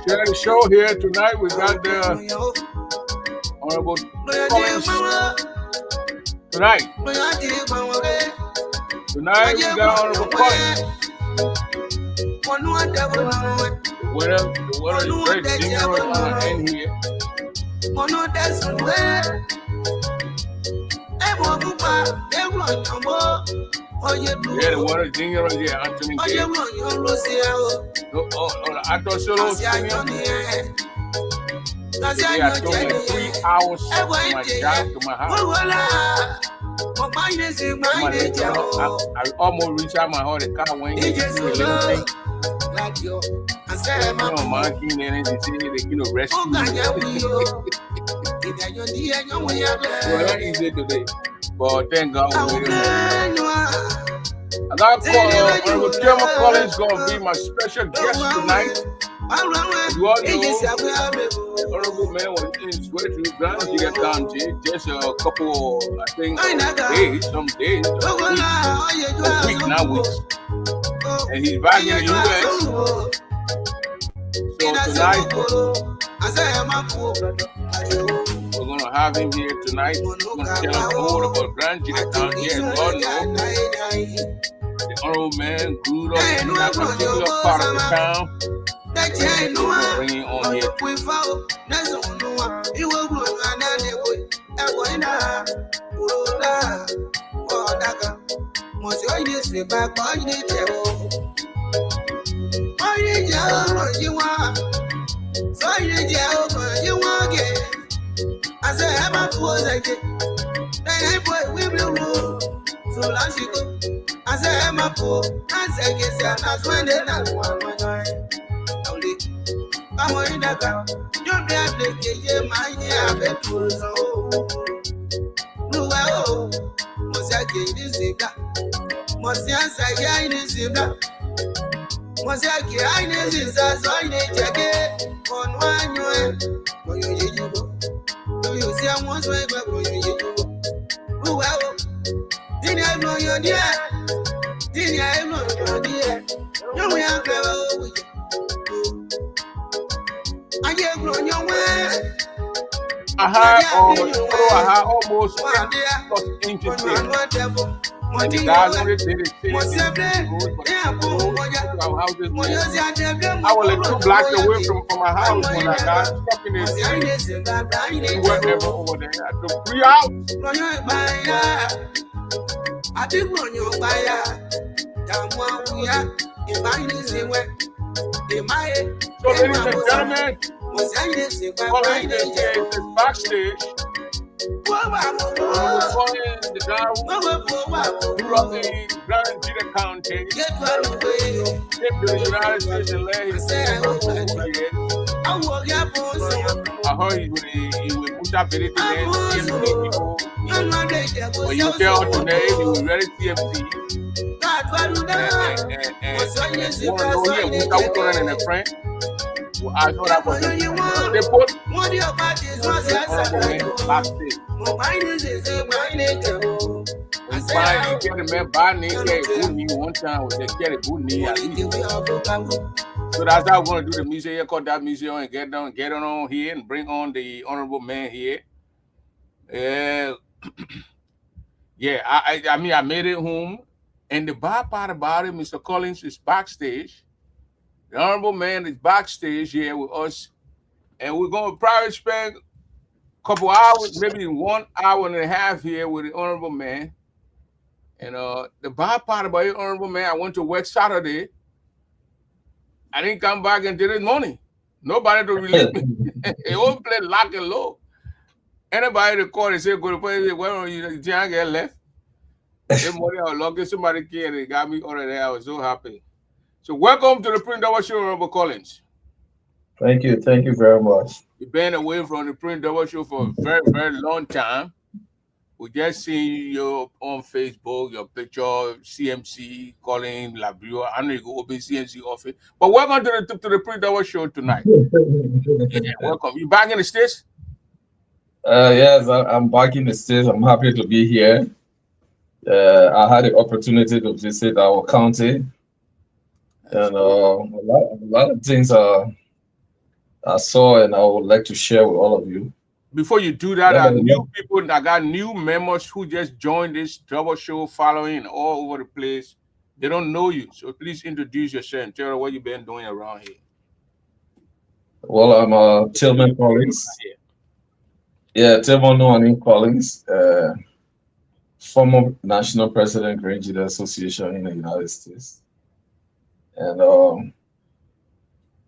Sharing the show here tonight. We got the Honorable Collins. Tonight we got Honorable Collins. The winner is great singer in here. Yeah, the winner is singer right here, Anthony Ggaa. I thought solo singing. Today I told me 3 hours from my job to my house. I almost reached out my heart. The car went in the little thing. Monkey and they rescue me. Well, not easy today, but thank God we're here. I got Honorable Chairman Collins going to be my special guest tonight. You all know, Honorable Man was in his way to Ggaa County just a couple, I think, days, a week, not weeks. And he's back in the U.S. So tonight, we're going to have him here tonight. We're going to tell him more about Ggaa County and God knows. The Honorable Man grew up in that particular part of the town. We're bringing on here. I had almost 8+ inches here. And the guys on it did it. I was like 2 blocks away from my house when I got stuck in this thing. We went never over there. I took 3 hours. So, ladies and gentlemen, Collins is backstage Collins, the guy who grew up in Grand County, came to the United States and led his team for 2 years. I heard he would push up anything and TMC people. When you tell today, he was very TMC. And want to know here, without turning in a friend. I thought that was they put backstage. Get a man by knee, get a good knee one time with the get a good knee at least. So that's how we're going to do the music here, call that music and get on here and bring on the honorable man here. Yeah, I mean, I made it home. And the bad part about it, Mr. Collins is backstage. The honorable man is backstage here with us. And we're going to probably spend a couple hours, maybe 1 hour and a half here with the honorable man. And the bad part about it, honorable man, I went to work Saturday. I didn't come back until this morning. Nobody to release me. They all play lock and low. Anybody to call and say, go to play, where are you? Did I get left? This morning I was lucky somebody came and they got me out of there. I was so happy. So welcome to the Prince Double Show, Honorable Collins. Thank you very much. You've been away from the Prince Double Show for a very, very long time. We just see you on Facebook, your picture, CMC, calling Labrio. I know you go open CMC office. But welcome to the Prince Double Show tonight. Yeah, welcome. You back in the States? Yes, I'm back in the States. I'm happy to be here. I had the opportunity to visit our county. And a lot of things I saw and I would like to share with all of you. Before you do that, I got new members who just joined this Double Show following all over the place. They don't know you. So please introduce yourself and tell them what you've been doing around here. Well, I'm Tillman Collins. Yeah, Tillman Collins, former national president, Ggaa Leader Association in the United States. And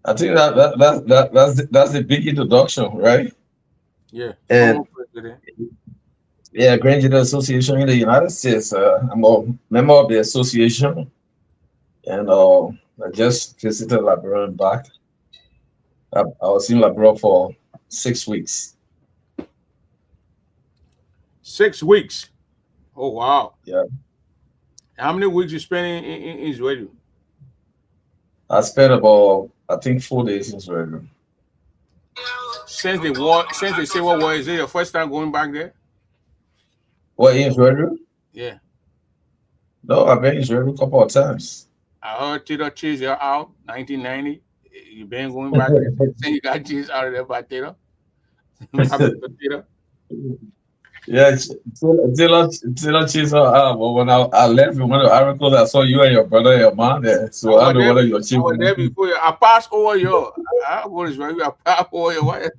I think that's the big introduction, right? Yeah. And yeah, Ggaa Leader Association in the United States. I'm a member of the association, and I just visited Liberia and back. I was in Liberia for 6 weeks. 6 weeks. Oh wow. Yeah. How many weeks you spend in Israel? I spent about, I think, 4 days in Israel. Since they say what war, is it your first time going back there? What, in Israel? Yeah. No, I've been in Israel a couple of times. I heard Tito chased you out 1990. You been going back there? Say you got chased out of there by Tito. Yeah, Tilo chased out. But when I left in one of the articles, I saw you and your brother and your mom there. So I don't know whether you're cheating. I was there before you. I passed over your. I was right. I passed over your wife.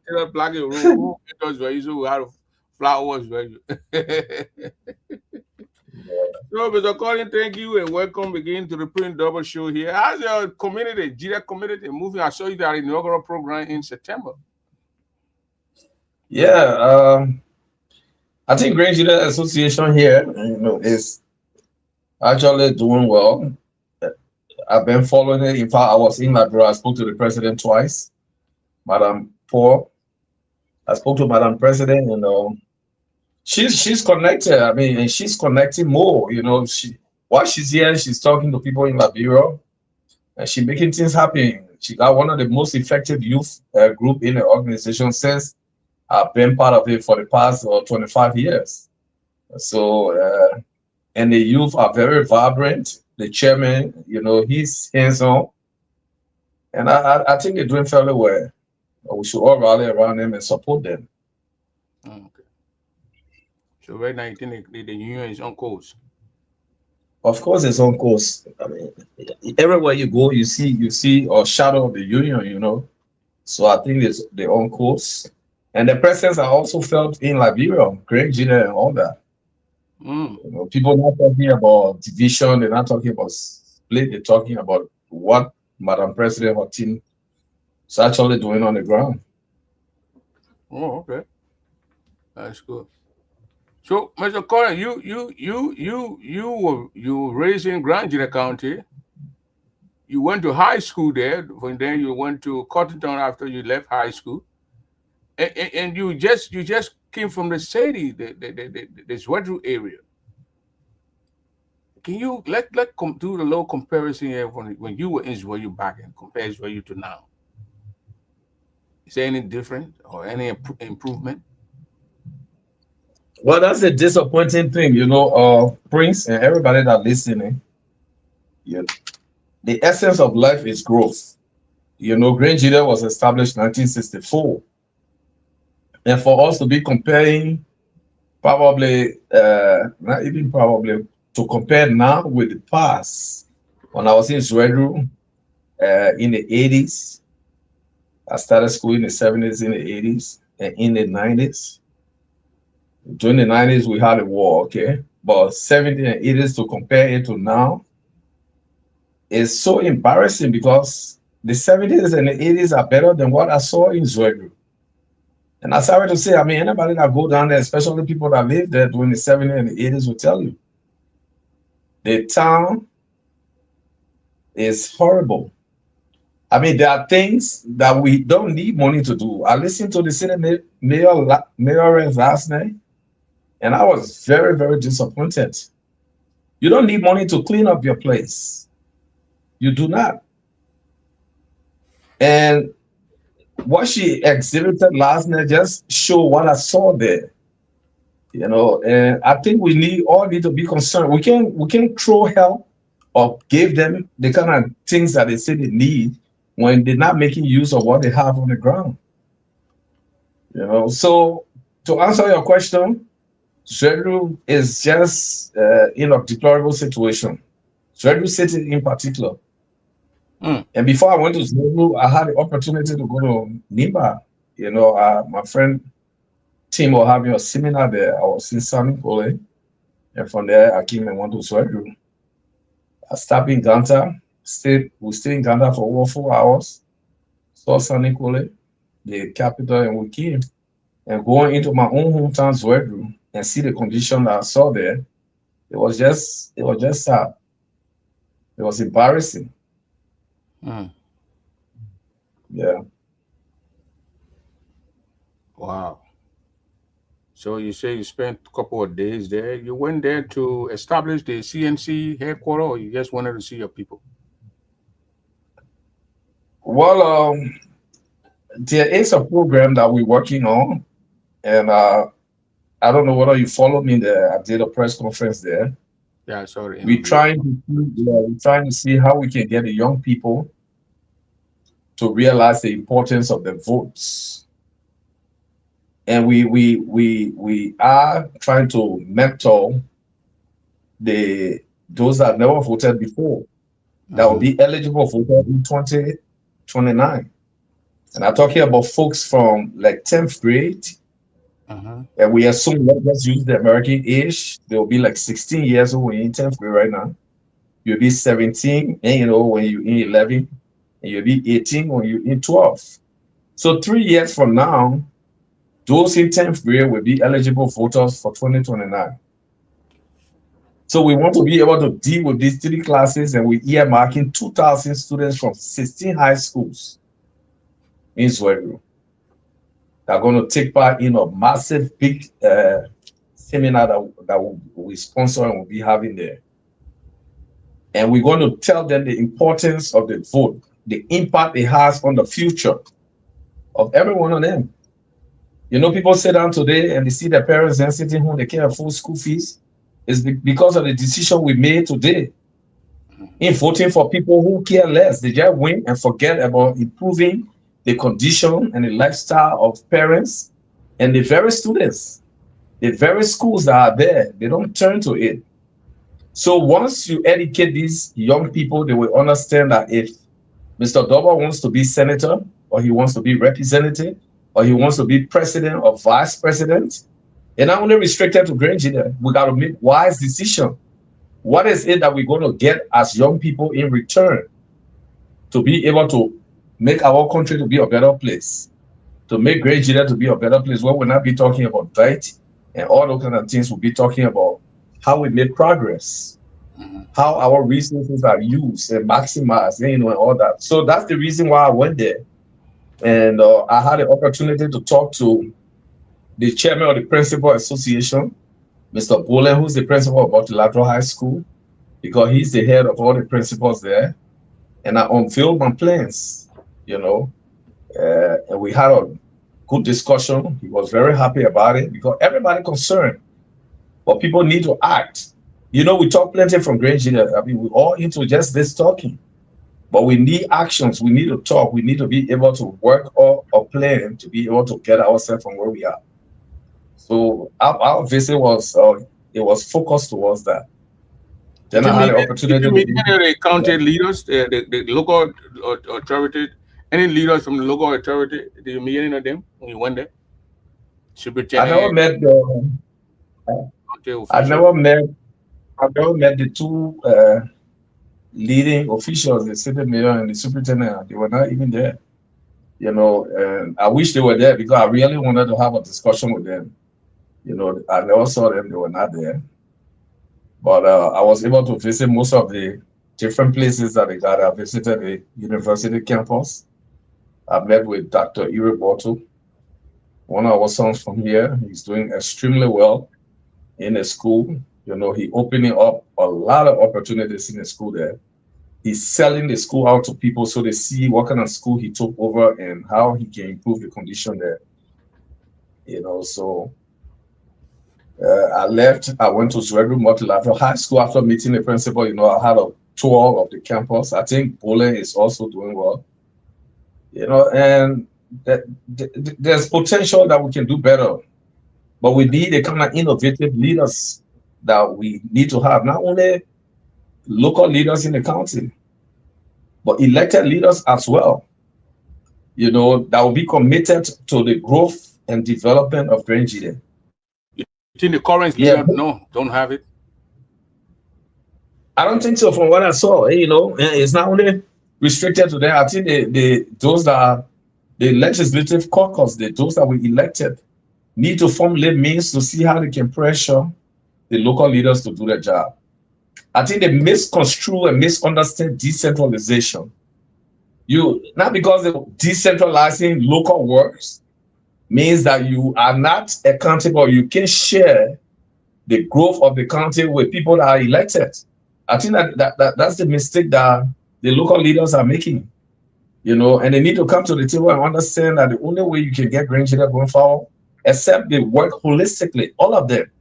Tilo black and room. It was right. So we had flowers right. So, Mr. Collins, thank you and welcome again to the Prince Double Show here. How's your community, Ggaa community moving? I saw you that inaugural program in September. Yeah, I think Ggaa Leader Association here, is actually doing well. I've been following it. In fact, I was in Liberia. I spoke to the president twice, Madam Paul. I spoke to Madam President, she's connected. I mean, and she's connecting more. While she's here, she's talking to people in Liberia, and she's making things happen. She got one of the most effective youth group in the organization since I've been part of it for the past 25 years. So, and the youth are very vibrant. The chairman, he's hands-on. And I think they're doing fairly well. We should all rally around them and support them. Okay. So right now, you think the union is on course? Of course, it's on course. I mean, everywhere you go, you see a shadow of the union, So I think they're on course. And the presence are also felt in Liberia, Ggaa Leader and all that. People not talking about division, they're not talking about split, they're talking about what Madam President or team is actually doing on the ground. Oh, okay. That's good. So, Mr. Corey, you were raised in Grand Gila County. You went to high school there. From then you went to Cottontown after you left high school, and you just came from the city, the Zwedru area. Can you do the little comparison here when you were in Zwedru back and compare Zwedru to now? Is there any different or any improvement? Well, that's a disappointing thing, Prince and everybody that listening. Yeah, the essence of life is growth. Green Gila was established 1964, and for us to be comparing, probably not even probably to compare now with the past. When I was in Zwedru in the 80s, I started school in the 70s, in the 80s, and in the 90s. During the 90s, we had a war, okay? But 70s and 80s to compare it to now is so embarrassing because the 70s and the 80s are better than what I saw in Zwedru. And I'm sorry to say, I mean, anybody that go down there, especially people that live there during the 70s and the 80s will tell you. The town is horrible. I mean, there are things that we don't need money to do. I listened to the city mayor last night, and I was very, very disappointed. You don't need money to clean up your place. You do not. And what she exhibited last night just show what I saw there. And I think we all need to be concerned. We can't throw help or give them the kind of things that they say they need when they're not making use of what they have on the ground. So to answer your question, Zwedru is just in a deplorable situation. Zwedru City in particular. And before I went to Zwedru, I had the opportunity to go to Nimba. My friend Tim was having a seminar there. I was in Sanikole, and from there I came and went to Zwedru. I stopped in Ganta. We stayed in Ganta for over 4 hours. Saw Sanikole, the capital, and we came. And going into my own hometown, Zwedru, and see the condition that I saw there, it was just sad. It was embarrassing. Yeah. Wow. So you say you spent a couple of days there. You went there to establish the CNC headquarters, or you just wanted to see your people? Well, there is a program that we're working on, and I don't know whether you follow me there. I did a press conference there. Yeah, sorry. We're trying to see how we can get the young people to realize the importance of the votes. And we are trying to mentor those that never voted before, that will be eligible for vote in 2029. And I'm talking about folks from like 10th grade. And we assume, let's use the American age, they'll be like 16 years old when you're in 10th grade right now. You'll be 17, and when you're in 11, and you'll be 18 when you're in 12. So 3 years from now, those in 10th grade will be eligible voters for 2029. So we want to be able to deal with these 3 classes, and we're earmarking 2,000 students from 16 high schools in Zwedru. They're going to take part in a massive, big seminar that we sponsor and we'll be having there. And we're going to tell them the importance of the vote, the impact it has on the future of every one of them. People sit down today and they see their parents then sitting home, they can't afford school fees. It's because of the decision we made today in voting for people who care less. They just win and forget about improving the condition and the lifestyle of parents and the very students, the very schools that are there. They don't turn to it. So once you educate these young people, they will understand that if Mr. Doba wants to be senator, or he wants to be representative, or he wants to be president or vice president, they're not only restricted to Grand Gila. We got to make wise decisions. What is it that we're going to get as young people in return to be able to make our country to be a better place? to make Great Nigeria to be a better place. We will not be talking about diet and all those kind of things. We'll be talking about how we make progress, how our resources are used and maximized, and all that. So that's the reason why I went there. And I had the opportunity to talk to the chairman of the Principal Association, Mr. Bolen, who's the principal of Multilateral High School, because he's the head of all the principals there. And I unveiled my plans, and we had a good discussion. He was very happy about it because everybody concerned, but people need to act. We talk plenty from Great Nigeria. I mean, we're all into just this talking, but we need actions. We need to talk. We need to be able to work or plan to be able to get ourselves from where we are. So our visit was focused towards that. Then I had the opportunity to meet any county leaders, the local authority, any leaders from the local authority. Did you meet any of them when you went there? I never met the two leading officials, the city mayor and the superintendent. They were not even there. And I wish they were there because I really wanted to have a discussion with them. I never saw them; they were not there. But I was able to visit most of the different places that they got. I visited the university campus. I met with Dr. Iri Borto, one of our sons from here. He's doing extremely well in the school. He opening up a lot of opportunities in the school there. He's selling the school out to people so they see what kind of school he took over and how he can improve the condition there. So I left. I went to Zwegru Multilateral High School after meeting the principal. I had a tour of the campus. I think Bolen is also doing well. And there's potential that we can do better, but we need a kind of innovative leaders that we need to have, not only local leaders in the county, but elected leaders as well, that will be committed to the growth and development of Great Nigeria. You think the current leader don't have it? I don't think so. From what I saw, it's not only restricted to them. I think those that are the legislative caucus, those that we elected, need to formulate means to see how they can pressure the local leaders to do their job. I think they misconstrue and misunderstand decentralization. Not because they're decentralizing local works means that you are not accountable. You can share the growth of the county with people that are elected. I think that's the mistake that the local leaders are making. And they need to come to the table and understand that the only way you can get Great Nigeria going forward, except they work holistically, all of them.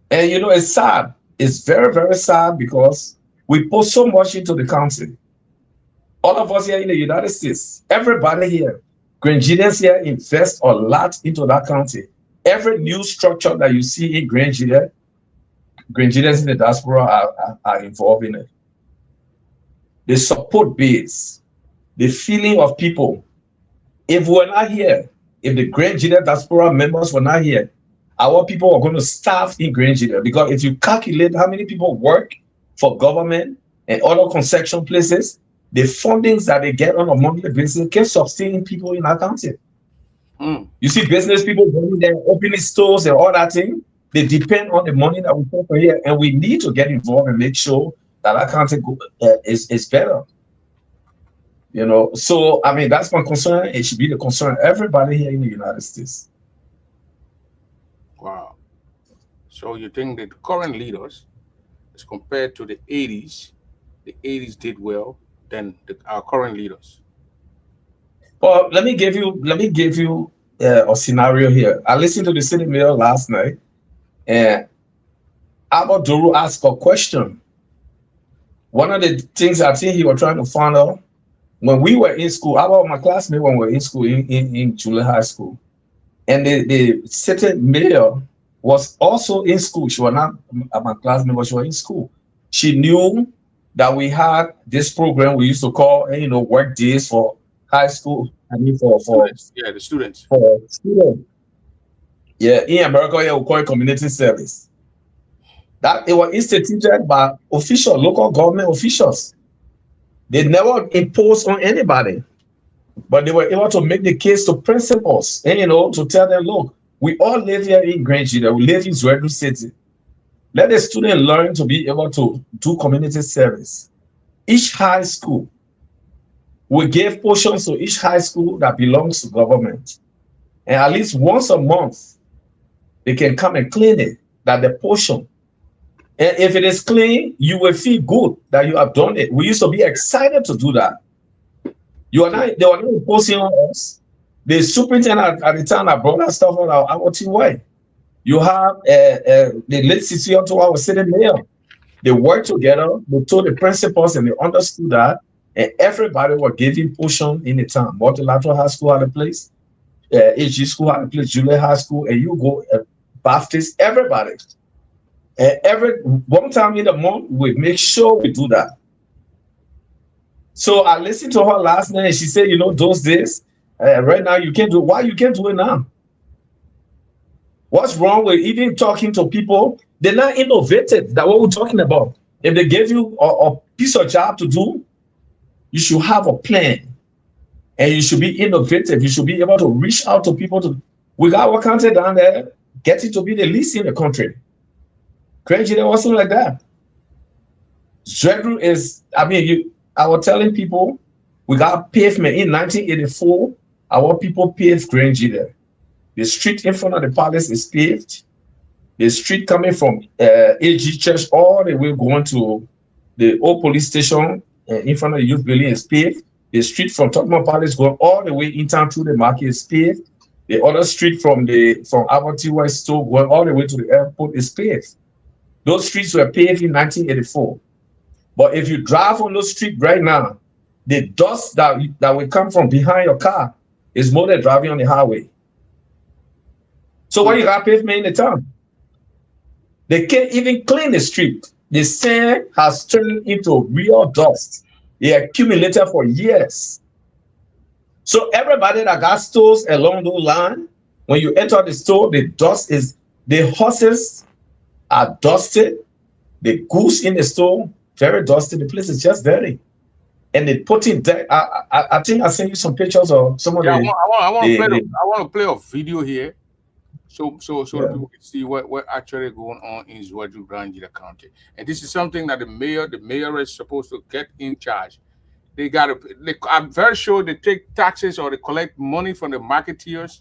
And it's sad. It's very, very sad because we put so much into the county. All of us here in the United States, everybody here, Great Nigerians here invest a lot into that county. Every new structure that you see in Great Nigeria, Great Nigerians in the diaspora are involved in it. The support base, the feeling of people. If we're not here, if the Great Nigeria diaspora members were not here, our people are going to starve in Great Nigeria, because if you calculate how many people work for government and other construction places, the fundings that they get on a monthly basis can sustain people in our county. You see business people going there, opening stores and all that thing. They depend on the money that we put for here, and we need to get involved and make sure that our county is better. So I mean, that's my concern. It should be the concern of everybody here in the United States. Wow. So you think that current leaders, as compared to the 80s did well than our current leaders? Well, let me give you a scenario here. I listened to the city mayor last night, and Albert Duru asked a question. One of the things I think he was trying to find out, when we were in school, I was my classmate when we were in school in Julie High School. And the city mayor was also in school. She was not my classmate, but she was in school. She knew that we had this program we used to call, work days for high school. I mean, for students. Yeah, the students. For students. Yeah, in America, we call it community service. That it was instituted by local government officials. They never imposed on anybody. But they were able to make the case to principals and, to tell them, look, we all live here in Grangeida. We live in Zwedru City. Let the student learn to be able to do community service. Each high school, we gave portions to each high school that belongs to government. And at least once a month, they can come and clean it, that the portion. And if it is clean, you will feel good that you have done it. We used to be excited to do that. They were not imposing on us. The superintendent at the time that brought that stuff on our TY. You have the late city to our city mayor. They worked together, they told the principals and they understood that, and everybody was giving portion in the town. Multilateral High School had a place, HG School had a place, Julia High School, and you go Baptist, everybody. And every one time in the month, we make sure we do that. So I listened to her last night and she said, those days, right now you can't do it. Why you can't do it now? What's wrong with even talking to people? They're not innovative. That's what we're talking about. If they gave you a piece of job to do, you should have a plan. And you should be innovative. You should be able to reach out to people. We got our country down there, getting to be the least in the country. Crazy, there wasn't like that. Zwedru is, I was telling people, we got pavement in 1984. Our people paved Grange there. The street in front of the palace is paved. The street coming from AG Church all the way going to the old police station in front of the youth building is paved. The street from Tottenham Palace going all the way in town through the market is paved. The other street from Abbott West store going all the way to the airport is paved. Those streets were paved in 1984. But if you drive on those streets right now, the dust that will come from behind your car is more than driving on the highway. So when you got pavement in the town, they can't even clean the street. The sand has turned into real dust. It accumulated for years. So everybody that got stores along those lines, when you enter the store, the horses are dusted. The goose in the store, very dusty. The place is just dirty. And they put in there. I think I sent you some pictures of some of the. I want to play a video here, so the people can see what actually going on in Zwedru Grangeida County. And this is something that the mayor is supposed to get in charge. They got to. I'm very sure they take taxes or they collect money from the marketeers,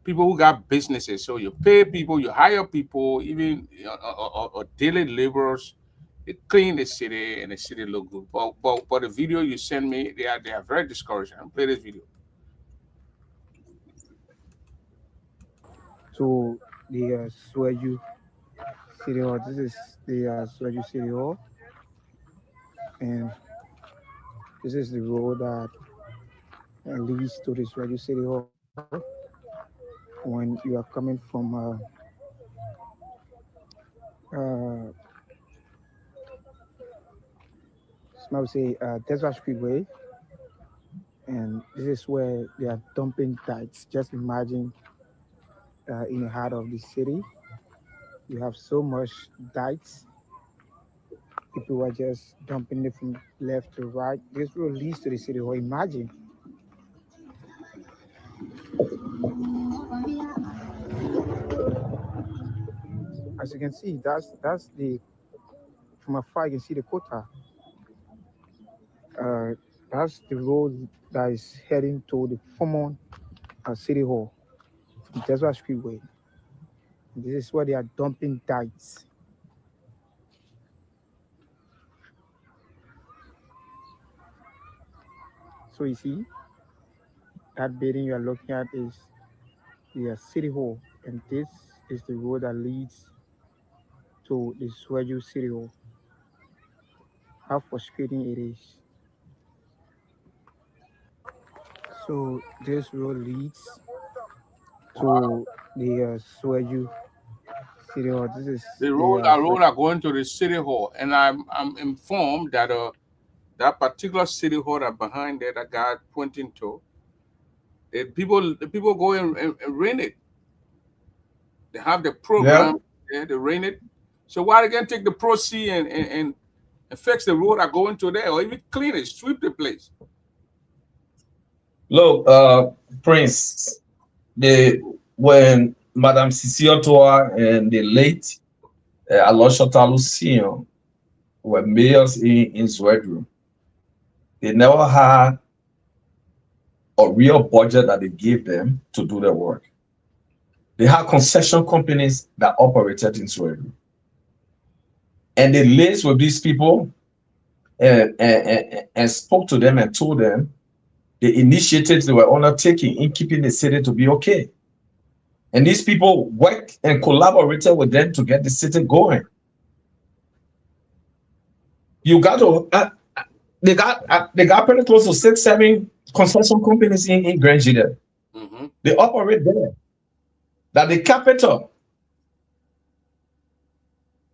people who got businesses. So you pay people, you hire people, even or daily laborers. They clean the city and the city look good. But the video you send me, they are very discouraging. I'll play this video. So the Zwedru City Hall. This is the Zwedru City Hall, and this is the road that leads to the Zwedru City Hall. When you are coming from Desert Speedway, and this is where they are dumping dikes. Just imagine in the heart of the city, you have so much dikes. People are just dumping it from left to right. This road leads to the city hall. Imagine. As you can see, that's the, from afar you can see the quota. That's the road that is heading to the former city hall, from Desert Speedway. This is where they are dumping dikes. So you see, that building you are looking at is the city hall, and this is the road that leads to the Zwedru City Hall. How frustrating it is. So this road leads to the Zwedru City Hall. This is the road are going to the city hall, and I'm informed that that particular city hall that behind there that guy pointing to, the people go and rent it. They have the program, they rent it. So why they can take the proceeds and fix the road that go into there, or even clean it, sweep the place? Look, Prince, when Madame Sisiotoa and the late Aloshota Lucian were mayors in Sweden, they never had a real budget that they gave them to do their work. They had concession companies that operated in Sweden. And they liaised with these people and spoke to them and told them the initiatives they were undertaking in keeping the city to be okay. And these people worked and collaborated with them to get the city going. You got to, they got pretty close to 6, 7 concession companies in Grange there. Mm-hmm. They operate there. That the capital.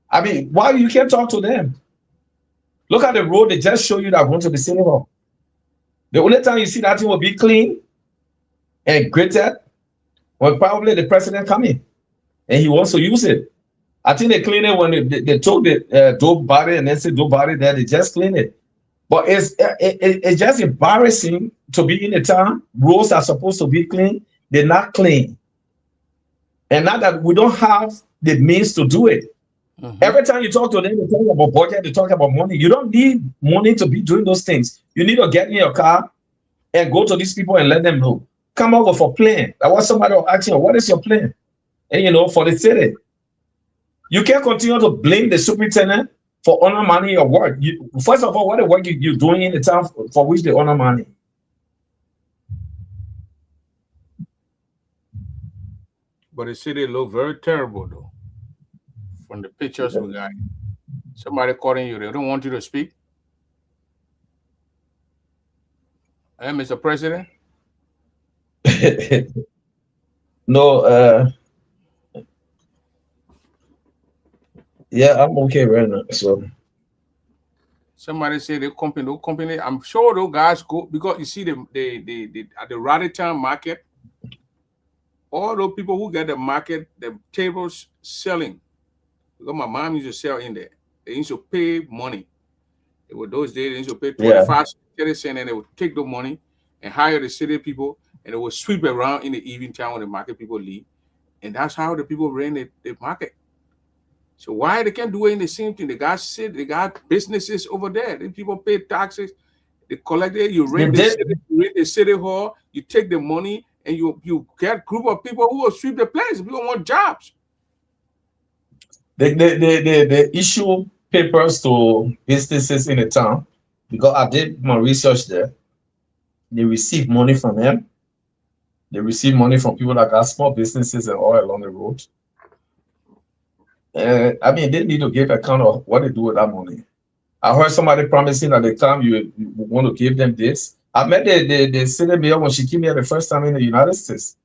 I mean, why you can't talk to them? Look at the road they just show you that going to the city hall. The only time you see that thing will be clean and graded when probably the president come in and he wants to use it. I think they clean it when they told the dope body and then say dope body there, they just clean it. But it's just embarrassing to be in a town. Roads are supposed to be clean. They're not clean. And now that we don't have the means to do it. Mm-hmm. Every time you talk to them, they talk about budget, they talk about money. You don't need money to be doing those things. You need to get in your car and go to these people and let them know. Come up with a plan. I want somebody to ask you, what is your plan? And for the city. You can't continue to blame the superintendent for undermining your work. First of all, what the work you're doing in the town for which they honor money? But the city look very terrible though. From the pictures we got. Somebody calling you, they don't want you to speak. Hey, Mr. President? No, yeah, I'm okay right now. So somebody say the company, I'm sure those guys go because you see the at the Raritan market, all those people who get the market, the tables selling. Because my mom used to sell in there. They used to pay money. It was those days they used to pay 25 cents and they would take the money and hire the city people and they would sweep around in the evening time when the market people leave. And that's how the people ran the market. So why they can't do it in the same thing? They got businesses over there. The people pay taxes, they collect it, you rent the city hall, you take the money and you get a group of people who will sweep the place. People want jobs. They issue papers to businesses in the town because I did my research there. They receive money from them. They receive money from people that got small businesses and all along the road. I mean, they need to give account of what they do with that money. I heard somebody promising that the time you want to give them this. I met the city mayor when she came here the first time in the United States.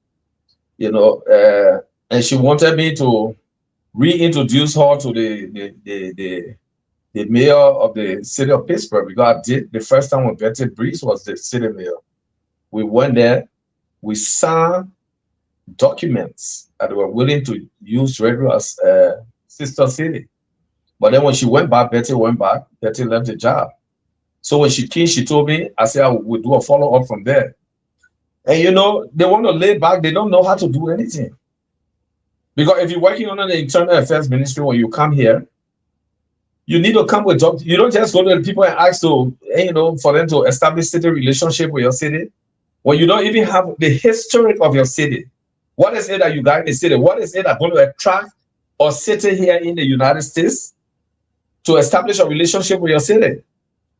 And she wanted me to reintroduce her to the mayor of the city of Pittsburgh because I did the first time when Betty Breeze was the city mayor. We went there, we signed documents that were willing to use Radio as sister city. But then when she went back, Betty left the job. So when she came, she told me, I said, I would do a follow-up from there. And they want to lay back, they don't know how to do anything. Because if you're working under the Internal Affairs Ministry, when you come here, you need to come with jobs. You don't just go to the people and ask to, for them to establish city relationship with your city. When you don't even have the history of your city. What is it that you got in the city? What is it that's going to attract a city here in the United States to establish a relationship with your city?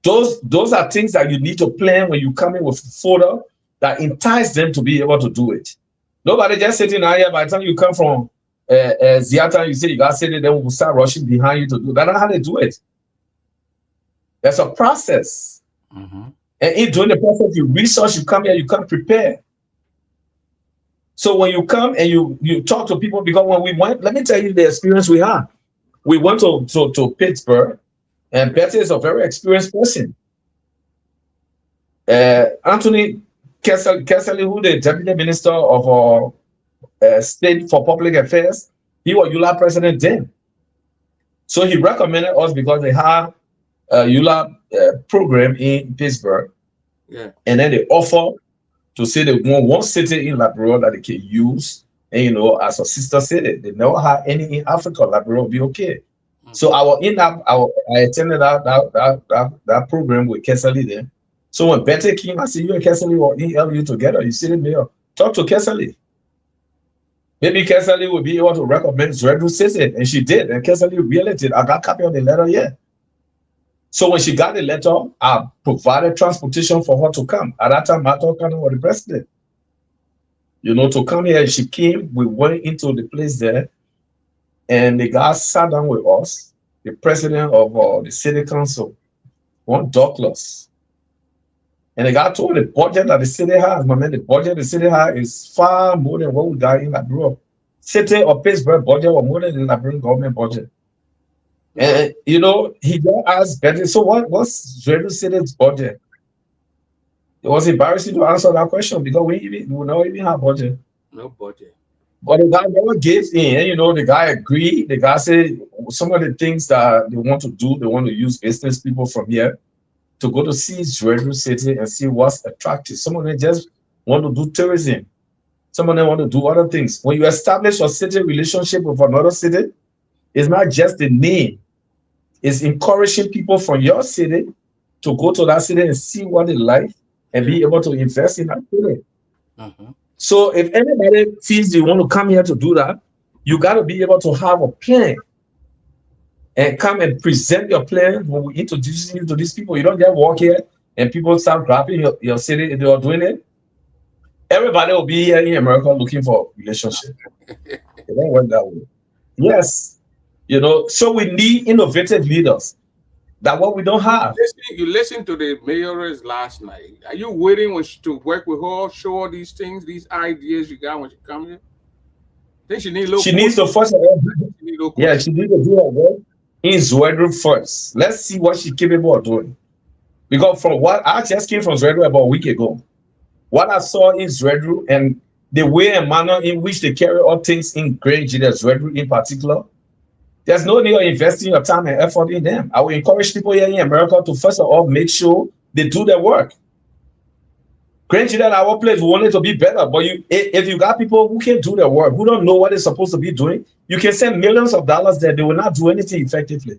Those are things that you need to plan when you come in with photo that entice them to be able to do it. Nobody just sitting out here by the time you come from Ziata, you say you got city, then we'll start rushing behind you to do. That's not how they do it. There's a process. Mm-hmm. And in doing the process, you research, you come here, you come prepare. So when you come and you talk to people, because when we went, let me tell you the experience we had. We went to Pittsburgh, and Betty is a very experienced person. Anthony Kessler, who the deputy minister of state for public affairs, he was ULA president then. So he recommended us because they had a ULA program in Pittsburgh. Yeah. And then they offer to say they want one city in Liberia that they can use, and as a sister city. They never had any in Africa. Liberia will be okay. So I attended that program with Kesali there. So when Betty came, I said, you and Kesali will help you together. You sit in there, talk to Kesali. Maybe Kesali will be able to recommend Zredru City, and she did. And Kesali really did. I got a copy of the letter here. So when she got the letter, I provided transportation for her to come. At that time, I thought with the president, to come here. She came. We went into the place there, and the guy sat down with us. The president of the city council, one Douglas, and the guy told the budget that the city has. My man, the budget the city has is far more than what we got in Liberia. City of Pittsburgh budget was more than the Liberian government budget. And he just asked Betty, so what's Zredru City's budget? It was embarrassing to answer that question because we don't even have budget. No budget. But the guy never gave in, and the guy agreed. The guy said some of the things that they want to do, they want to use business people from here to go to see Zredru City and see what's attractive. Some of them just want to do tourism. Some of them want to do other things. When you establish a city relationship with another city, it's not just the name. It's encouraging people from your city to go to that city and see what they like and be able to invest in that city. So if anybody feels they want to come here to do that, you got to be able to have a plan and come and present your plan when we introduce you to these people. You don't just walk here and people start grabbing your city if they are doing it. Everybody will be here in America looking for a relationship. It don't work that way. Yes. So we need innovative leaders. That's what we don't have. You listened to the mayoress last night. Are you waiting to work with her, show her these things, these ideas you got when she comes here? I think she needs a little. She needs to first. She needs to do her work in Zredru first. Let's see what she's capable of doing. Because from what I just came from Zredru about a week ago, what I saw in Zredru and the way and manner in which they carry out things in Great Zredru in particular, there's no need of investing your time and effort in them. I will encourage people here in America to first of all make sure they do their work. Granted, at our place, we want it to be better, but if you got people who can't do their work, who don't know what they're supposed to be doing, you can send millions of dollars there. They will not do anything effectively.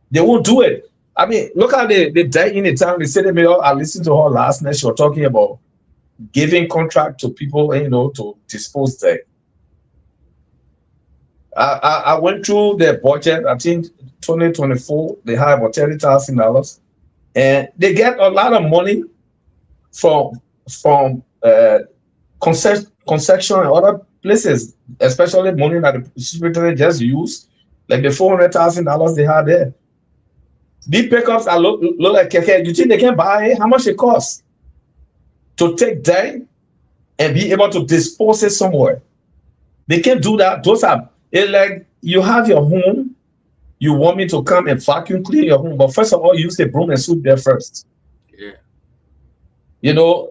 They won't do it. I mean, look at the day in the town. The city mayor, I listened to her last night. She was talking about giving contract to people, to dispose there. I went through their budget. I think 2024, they have about $30,000, and they get a lot of money from concession and other places, especially money that the superintendent just used, like the $400,000 they had there. These pickups are look like keke. You think they can buy it? How much it costs to take that and be able to dispose it somewhere? They can't do that. It's like you have your home, you want me to come and vacuum clean your home, but first of all, use the broom and sweep there first. Yeah.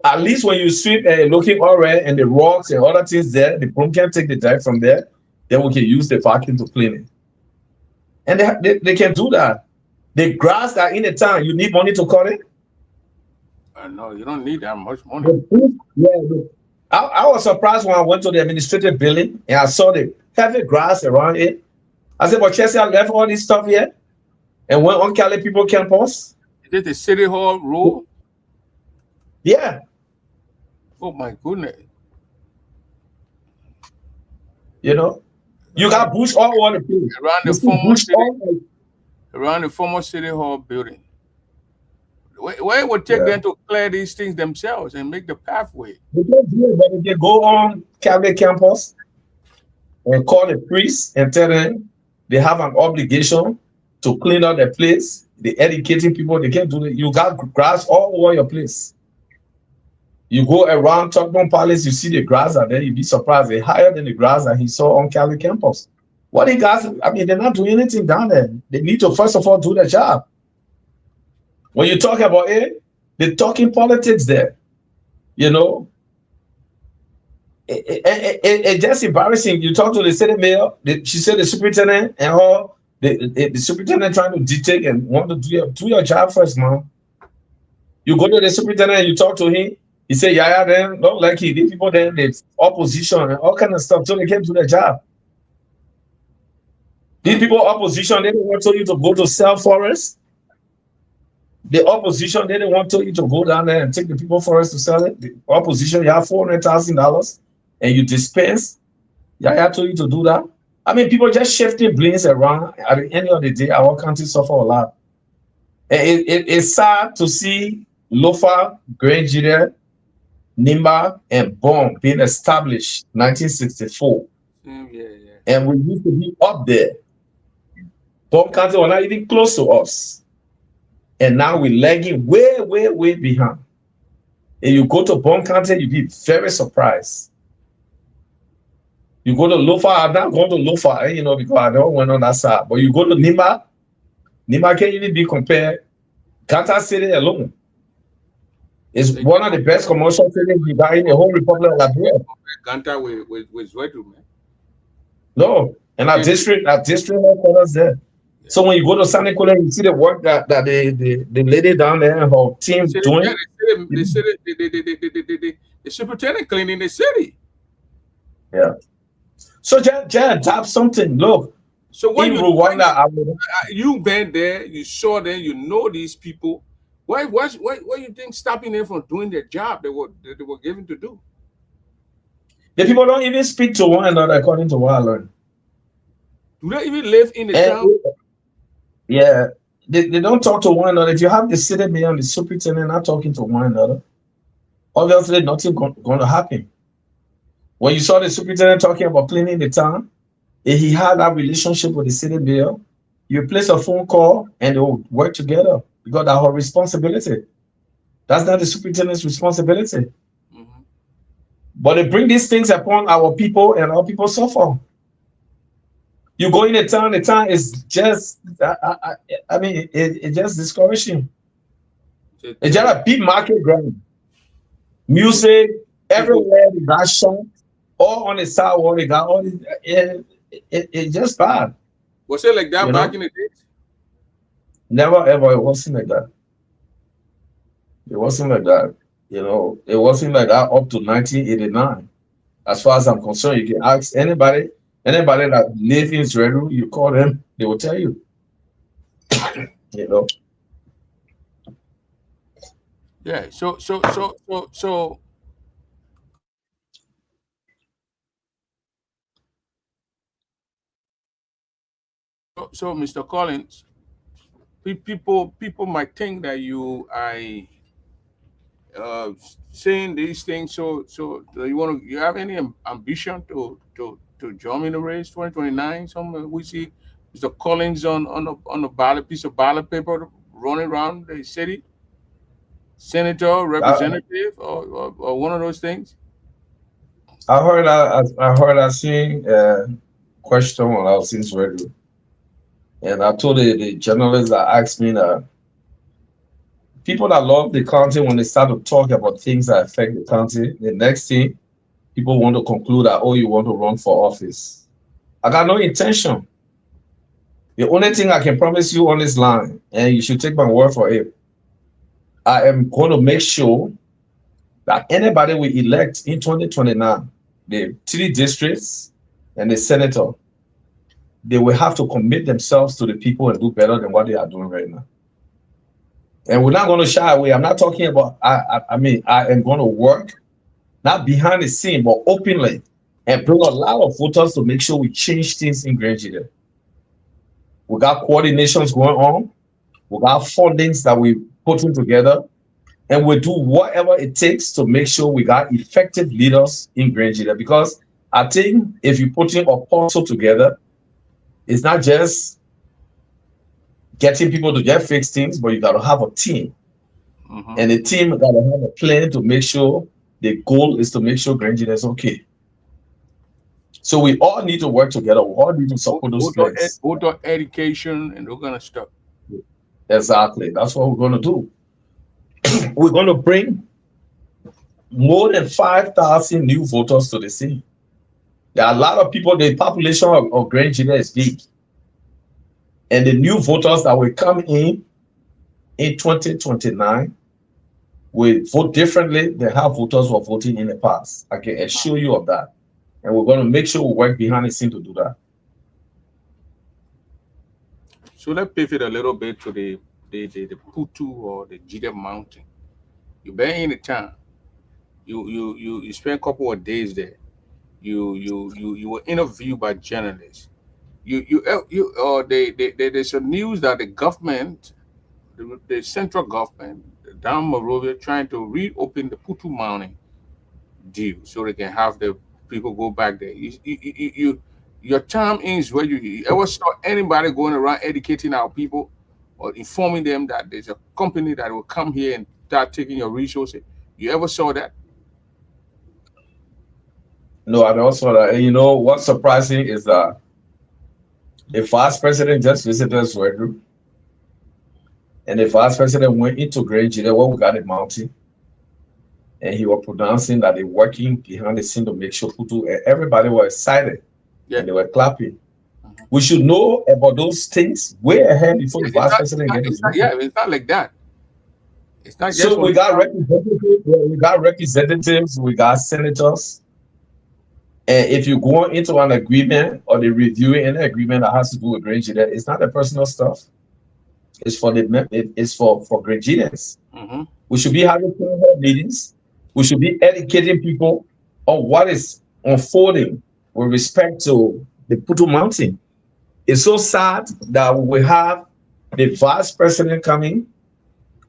At least when you sweep and looking all right and the rocks and other things there, the broom can take the dirt from there, then we can use the vacuum to clean it. And they can do that. The grass that in the town, you need money to cut it? No, you don't need that much money. I was surprised when I went to the administrative building and I saw the heavy grass around it. I said, but Chelsea, I left all this stuff here and went on Cali People Campus. Is it the City Hall road? Yeah. Oh my goodness. You got bush all over the place. Around the former City Hall building. Where it would take them to clear these things themselves and make the pathway? They don't do it, but they go on Cali Campus and call the priest and tell them they have an obligation to clean up the place. They're educating people. They can't do it. You got grass all over your place. You go around Tugbourne Palace, you see the grass, and then you'd be surprised. They're higher than the grass that he saw on Cali Campus. What they guys, they're not doing anything down there. They need to first of all do their job. When you talk about it, they're talking politics there. It's just embarrassing. You talk to the city mayor, she said the superintendent and the superintendent trying to dictate and want to do your job first, man. You go to the superintendent and you talk to him, He said, yeah, then don't like it. These people then the opposition and all kind of stuff till they came to their job. These people opposition, they don't want you to go to sell forest. The opposition, they didn't want you to go down there and take the people forest to sell it. The opposition, you have $400,000 and you dispense. Yeah, told you to do that. I mean, people just shifting blames around. At the end of the day, our country suffer a lot. And it's sad to see Lofa, Grenjide, Nimba, and Bong being established 1964. And we used to be up there. Bong County was not even close to us. And now we're lagging way, way, way behind. And you go to Bong County, you'll be very surprised. You go to Lofa, I'm not going to Lofa, you know, because I don't went on that side. But you go to Nimba can't even be compared. Ggaa City alone is one of the best commercial cities we got in the whole Republic of Liberia. Ggaa with Zwetu, man. No, and our district headquarters there. So when you go to Santa Cruz, you see the work that the lady down there and her team doing. The superintendent cleaning the city. Yeah. So just tap something. Look. So when you've been there, you saw them, you know these people. Why you think stopping them from doing their job they were given to do? The people don't even speak to one another, according to what I learned. Do they even live in the town? Yeah, they don't talk to one another. If you have the city mayor and the superintendent not talking to one another, obviously nothing going to happen. When you saw the superintendent talking about cleaning the town, if he had that relationship with the city mayor, you place a phone call and they will work together because that's her responsibility. That's not the superintendent's responsibility. Mm-hmm. But they bring these things upon our people and our people suffer. You go in the town is just, I mean, it's just discouraging. It's just a big market ground. Music, everywhere, they got shop, all on the sidewalk, they got all this, it's just bad. Was it like that back in the days? Never ever, it wasn't like that. It wasn't like that. You know, it wasn't like that up to 1989. As far as I'm concerned, you can ask anybody that lives in Israel, you call them, they will tell you. You know. Yeah. So, Mr. Collins, people might think that you are saying these things. So you have any ambition to join in the race 2029? We see Mr. Collins on the ballot, piece of ballot paper running around the city, senator, representative, or one of those things. I heard I seen a question when I was in radio, and I told the journalist that asked me that people that love the country, when they start to talk about things that affect the country, the next thing people want to conclude that, oh, you want to run for office. I got no intention. The only thing I can promise you on this line, and you should take my word for it, I am going to make sure that anybody we elect in 2029, the 3 districts and the senator, they will have to commit themselves to the people and do better than what they are doing right now. And we're not going to shy away. I'm not talking about, I mean, I am going to work, not behind the scene, but openly, and bring a lot of voters to make sure we change things in Grenjide. We got coordinations going on. We got fundings that we putting together, and we do whatever it takes to make sure we got effective leaders in Grenjide. Because I think if you putting a puzzle together, it's not just getting people to get fixed things, but you got to have a team. Mm-hmm. And the team got to have a plan to make sure the goal is to make sure Grenjide is okay. So we all need to work together. We all need to support those plans. Voter education and all kind of stuff. Exactly. That's what we're going to do. We're going to bring more than 5,000 new voters to the city. There are a lot of people, the population of Grenjide is big. And the new voters that will come in 2029 we vote differently than how voters were voting in the past. I can assure you of that. And we're going to make sure we work behind the scene to do that. So let's pivot a little bit to the Putu or the Ggaa Mountain. You've been in the town. You spent a couple of days there. You were interviewed by journalists. There's a news that the government, the central government down Monrovia, trying to reopen the Putu Mountain deal so they can have the people go back there. Your time is where you ever saw anybody going around educating our people or informing them that there's a company that will come here and start taking your resources? You ever saw that? No, I don't saw that. And you know what's surprising is that the vice president just visited us, and the vice president went into Great Ggaa where we got the mountain, and he was pronouncing that they're working behind the scene to make sure Putu, and everybody was excited, and they were clapping. We should know about those things way ahead before the vice president gets his Yeah, it's not like that. It's not just so we got representatives, we got senators. And if you go into an agreement or the reviewing an agreement that has to do with Great Ggaa, it's not the personal stuff. It's for Great Ggaans. We should be having meetings. We should be educating people on what is unfolding with respect to the Putu Mountain. It's so sad that we have the vice president coming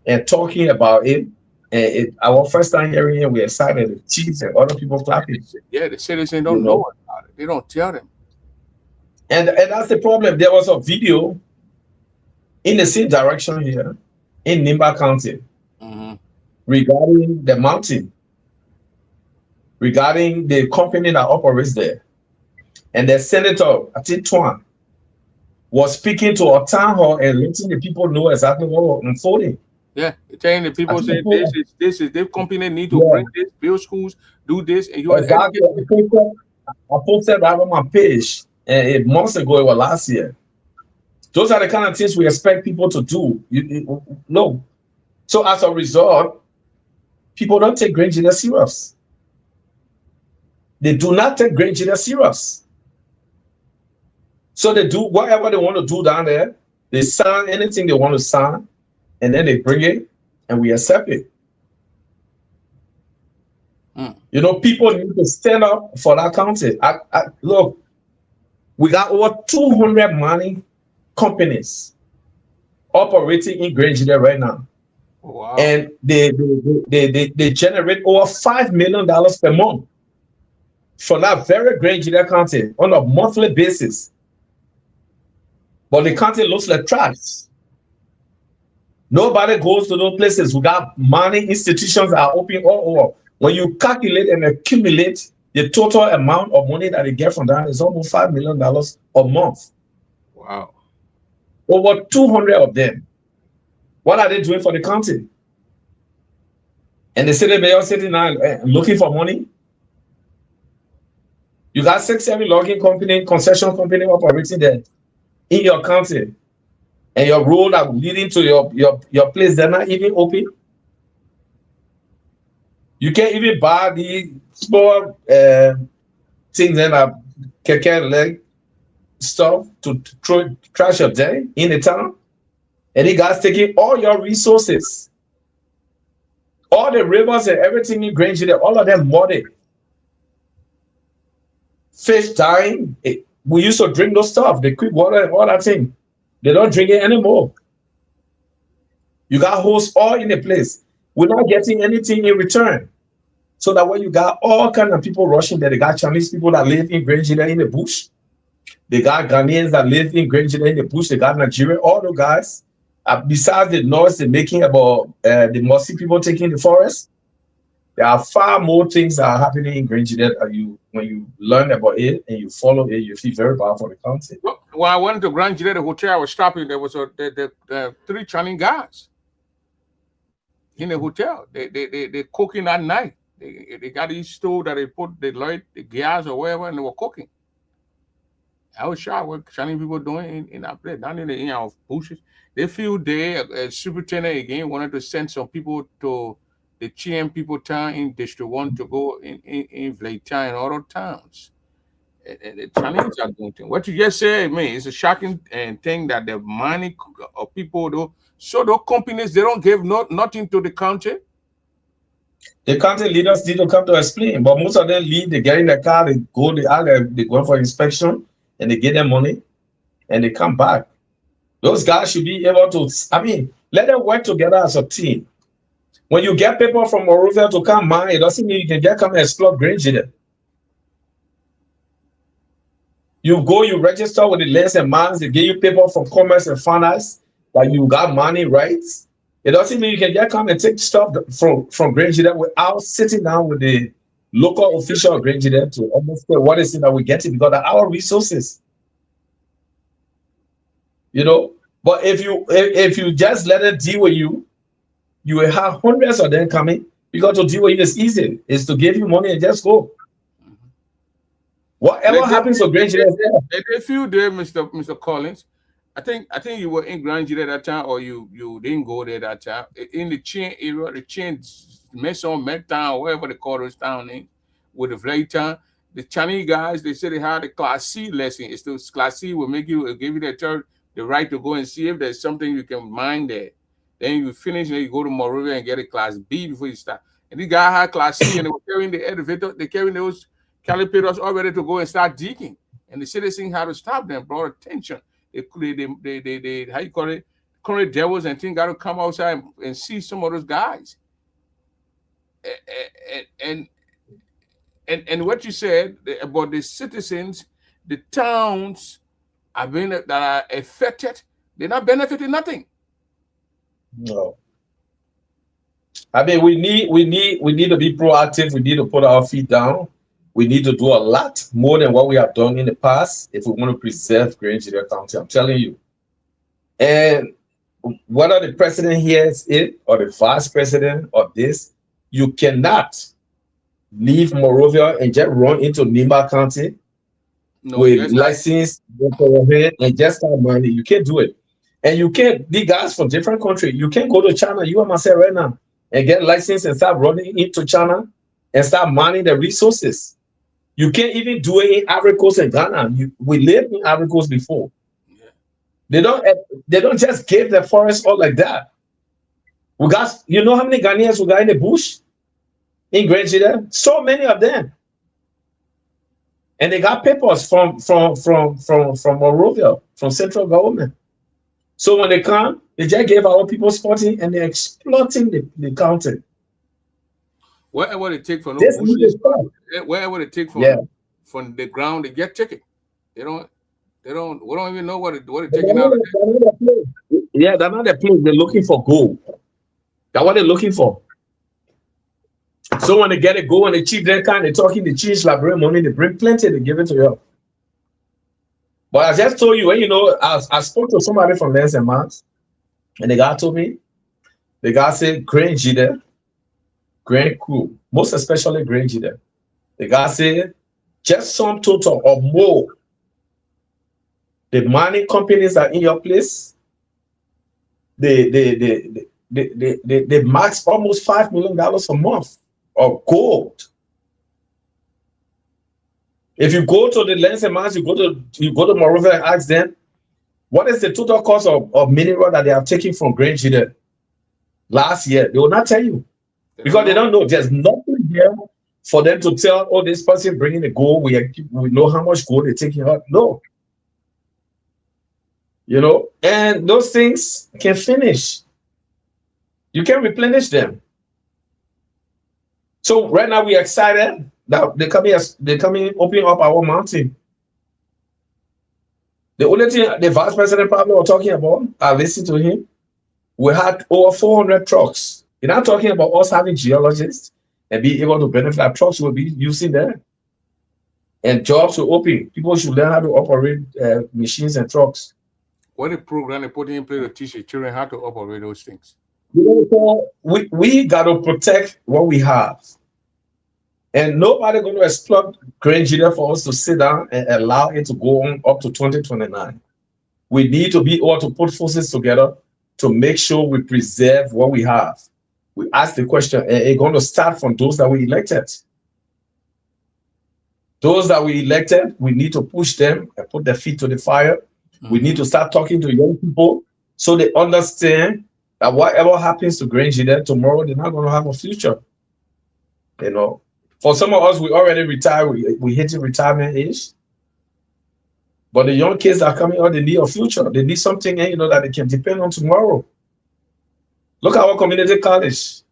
and talking about it. And our first time hearing it, we're excited. The chiefs and other people clapping. Yeah, the citizens don't know about it. They don't tell them. And that's the problem. There was a video in the same direction here in Nimba County regarding the mountain, regarding the company that operates there. And the senator, Atitwan, was speaking to a town hall and letting the people know exactly what was unfolding. Yeah, telling the people say this is their company need to bring this, build schools, do this, and you are exactly. I posted that on my page months ago, it was last year. Those are the kind of things we expect people to do. No. So as a result, people don't take Great Ggaa serious. They do not take Great Ggaa serious. So they do whatever they want to do down there. They sign anything they want to sign, and then they bring it, and we accept it. You know, people need to stand up for that county. Look, we got over 200 mining companies operating in Great Ggaa right now. Wow. And they generate over $5 million per month for that very Great Ggaa county on a monthly basis. But the county looks like trash. Nobody goes to those places. We got mining institutions that are open all over. When you calculate and accumulate the total amount of money that they get from that, is almost $5 million a month. Wow. Over 200 of them. What are they doing for the county? And the city mayor sitting now looking for money. You got 6-7 logging company, concession company operating there in your county, and your road are leading to your place, they're not even open. You can't even buy the small things that are keke leg stuff to trash your day in the town. And you guys taking all your resources, all the rivers and everything in Great Ggaa, all of them muddy. Fish dying. We used to drink those stuff, the quick water and all that thing. They don't drink it anymore. You got hosts all in the place. We're not getting anything in return. So that way you got all kind of people rushing there. They got Chinese people that live in Great Ggaa in the bush. They got Ghanaians that live in Great Ggaa in the bush. They got Nigeria, all those guys. Besides the noise they're making about the Mosi people taking the forest, there are far more things that are happening in Great Ggaa. When you learn about it and you follow it, you feel very bad for the country. When I went to Grand Ggaa, the hotel I was stopping, there was the 3 Chinese guys in the hotel. They cooking at night. They got these stove that they put the gas or whatever, and they were cooking. I was shocked what Chinese people doing in that place, down in the bushes. They feel they, superintendent again, wanted to send some people to the Chilean people town in District 1 to go in Vleita and other towns. And the Chinese are doing things. What you just said, man, it's a shocking thing that the money of people, though, so those companies, they don't give nothing to the country. The country leaders need to come to explain, but most of them leave, they get in the car, they go for inspection, and they get their money, and they come back. Those guys should be able to, I mean, let them work together as a team. When you get people from Monrovia to come mine, it doesn't mean you can just come and explore Granger. You go, you register with the lands and mines, they give you people from commerce and finance, that you got money, right? It doesn't mean you can just come and take stuff from Granger without sitting down with the local official of Granger to understand what is it that we're getting, because of our resources. You know, but if you just let it deal with you, you will have hundreds of them coming, because to deal with you is easy. It's to give you money and just go. Whatever happens to Granger, if you there, Mr. Collins, I think you were in Granger at that time, or you didn't go there that time. In the Chin area, the Chin Mason Town, whatever they call this town name, with the Vleita, the Chinese guys, they said they had a Class C lesson. It's the Class C will give you the right to go and see if there's something you can mine there. Then you finish, and you go to Monrovia and get a Class B before you start. And these guys had Class C, and they were carrying the elevator, they carrying those calipers all ready to go and start digging. And the citizens had to stop them, brought attention. They how you call it, current devils and things got to come outside and see some of those guys. And what you said about the citizens, the towns that are affected, they're not benefiting nothing. No. I mean, we need to be proactive. We need to put our feet down. We need to do a lot more than what we have done in the past if we want to preserve Granger County. I'm telling you. And whether the president hears it or the vice president or this, you cannot leave Monrovia and just run into Nimba County with license and just start money. You can't do it. And you can't, the guys from different countries, you can't go to China, you and myself right now, and get license and start running into China and start mining the resources. You can't even do it in Ivory Coast and Ghana. We lived in Ivory Coast before. Yeah. They don't just give the forest all like that. We got, you know how many Ghanaians we got in the bush in Granger? So many of them. And they got papers from Monrovia, from central government. So when they come, they just gave our people spotting and they're exploiting the county. Wherever they take from those bushes, wherever they take from the ground, they get taken. We don't even know what they're taking out of there. Yeah, they're not the place. They're looking for gold. That's what they're looking for. So when they get a gold and they cheat that kind, they're talking the cheese library money, they bring plenty, they give it to you. But I just told you, you know, I spoke to somebody from Lens and Mars, and the guy told me, the guy said, Granger there. Grand Crew, most especially Granger. The guy said, just some total or more. The mining companies are in your place. They max almost $5 million a month of gold. If you go to the Lens and Mines, you go to Monrovia and ask them, what is the total cost of mineral that they have taken from Granger last year? They will not tell you. Because they don't know. There's nothing here for them to tell, oh, this person bringing the gold, we know how much gold they're taking out. No. You know, and those things can finish. You can replenish them. So right now we're excited that they're coming opening up our mountain. The only thing the vice president probably was talking about, I listened to him, we had over 400 trucks. You're not talking about us having geologists and being able to benefit. Our trucks will be using there. And jobs will open. People should learn how to operate machines and trucks. What a program they put in place to teach the children how to operate those things. We got to protect what we have. And nobody going to exploit Granger for us to sit down and allow it to go on up to 2029. We need to be able to put forces together to make sure we preserve what we have. We ask the question, and it's going to start from those that we elected. Those that we elected, we need to push them and put their feet to the fire. We need to start talking to young people so they understand that whatever happens to Grange there tomorrow, they're not going to have a future. You know, for some of us, we already retired. We hitting retirement age. But the young kids that are coming out, they need a future. They need something, that they can depend on tomorrow. Look at our community college.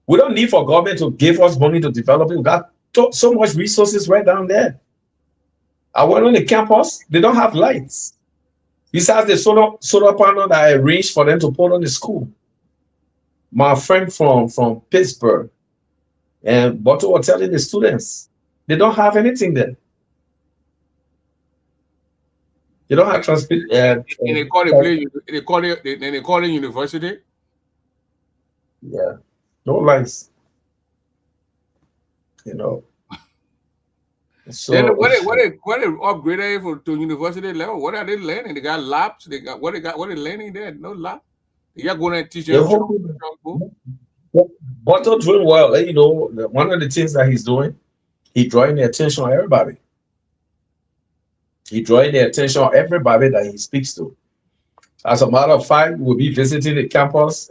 We don't need for government to give us money to develop it. We got so much resources right down there. I went on the campus, they don't have lights. Besides the solar panel that I arranged for them to put on the school. My friend from Pittsburgh and Bottle was telling the students, they don't have anything there. They don't have transport. And they call it university. Yeah, no lights. So then what they upgraded to university level? What are they learning? They got labs. They got what are they learning there? No lab. They got going and teaching. Bottle doing well. One of the things that he's doing, he drawing the attention of everybody. He drawing the attention of everybody that he speaks to. As a matter of fact, we'll be visiting the campus.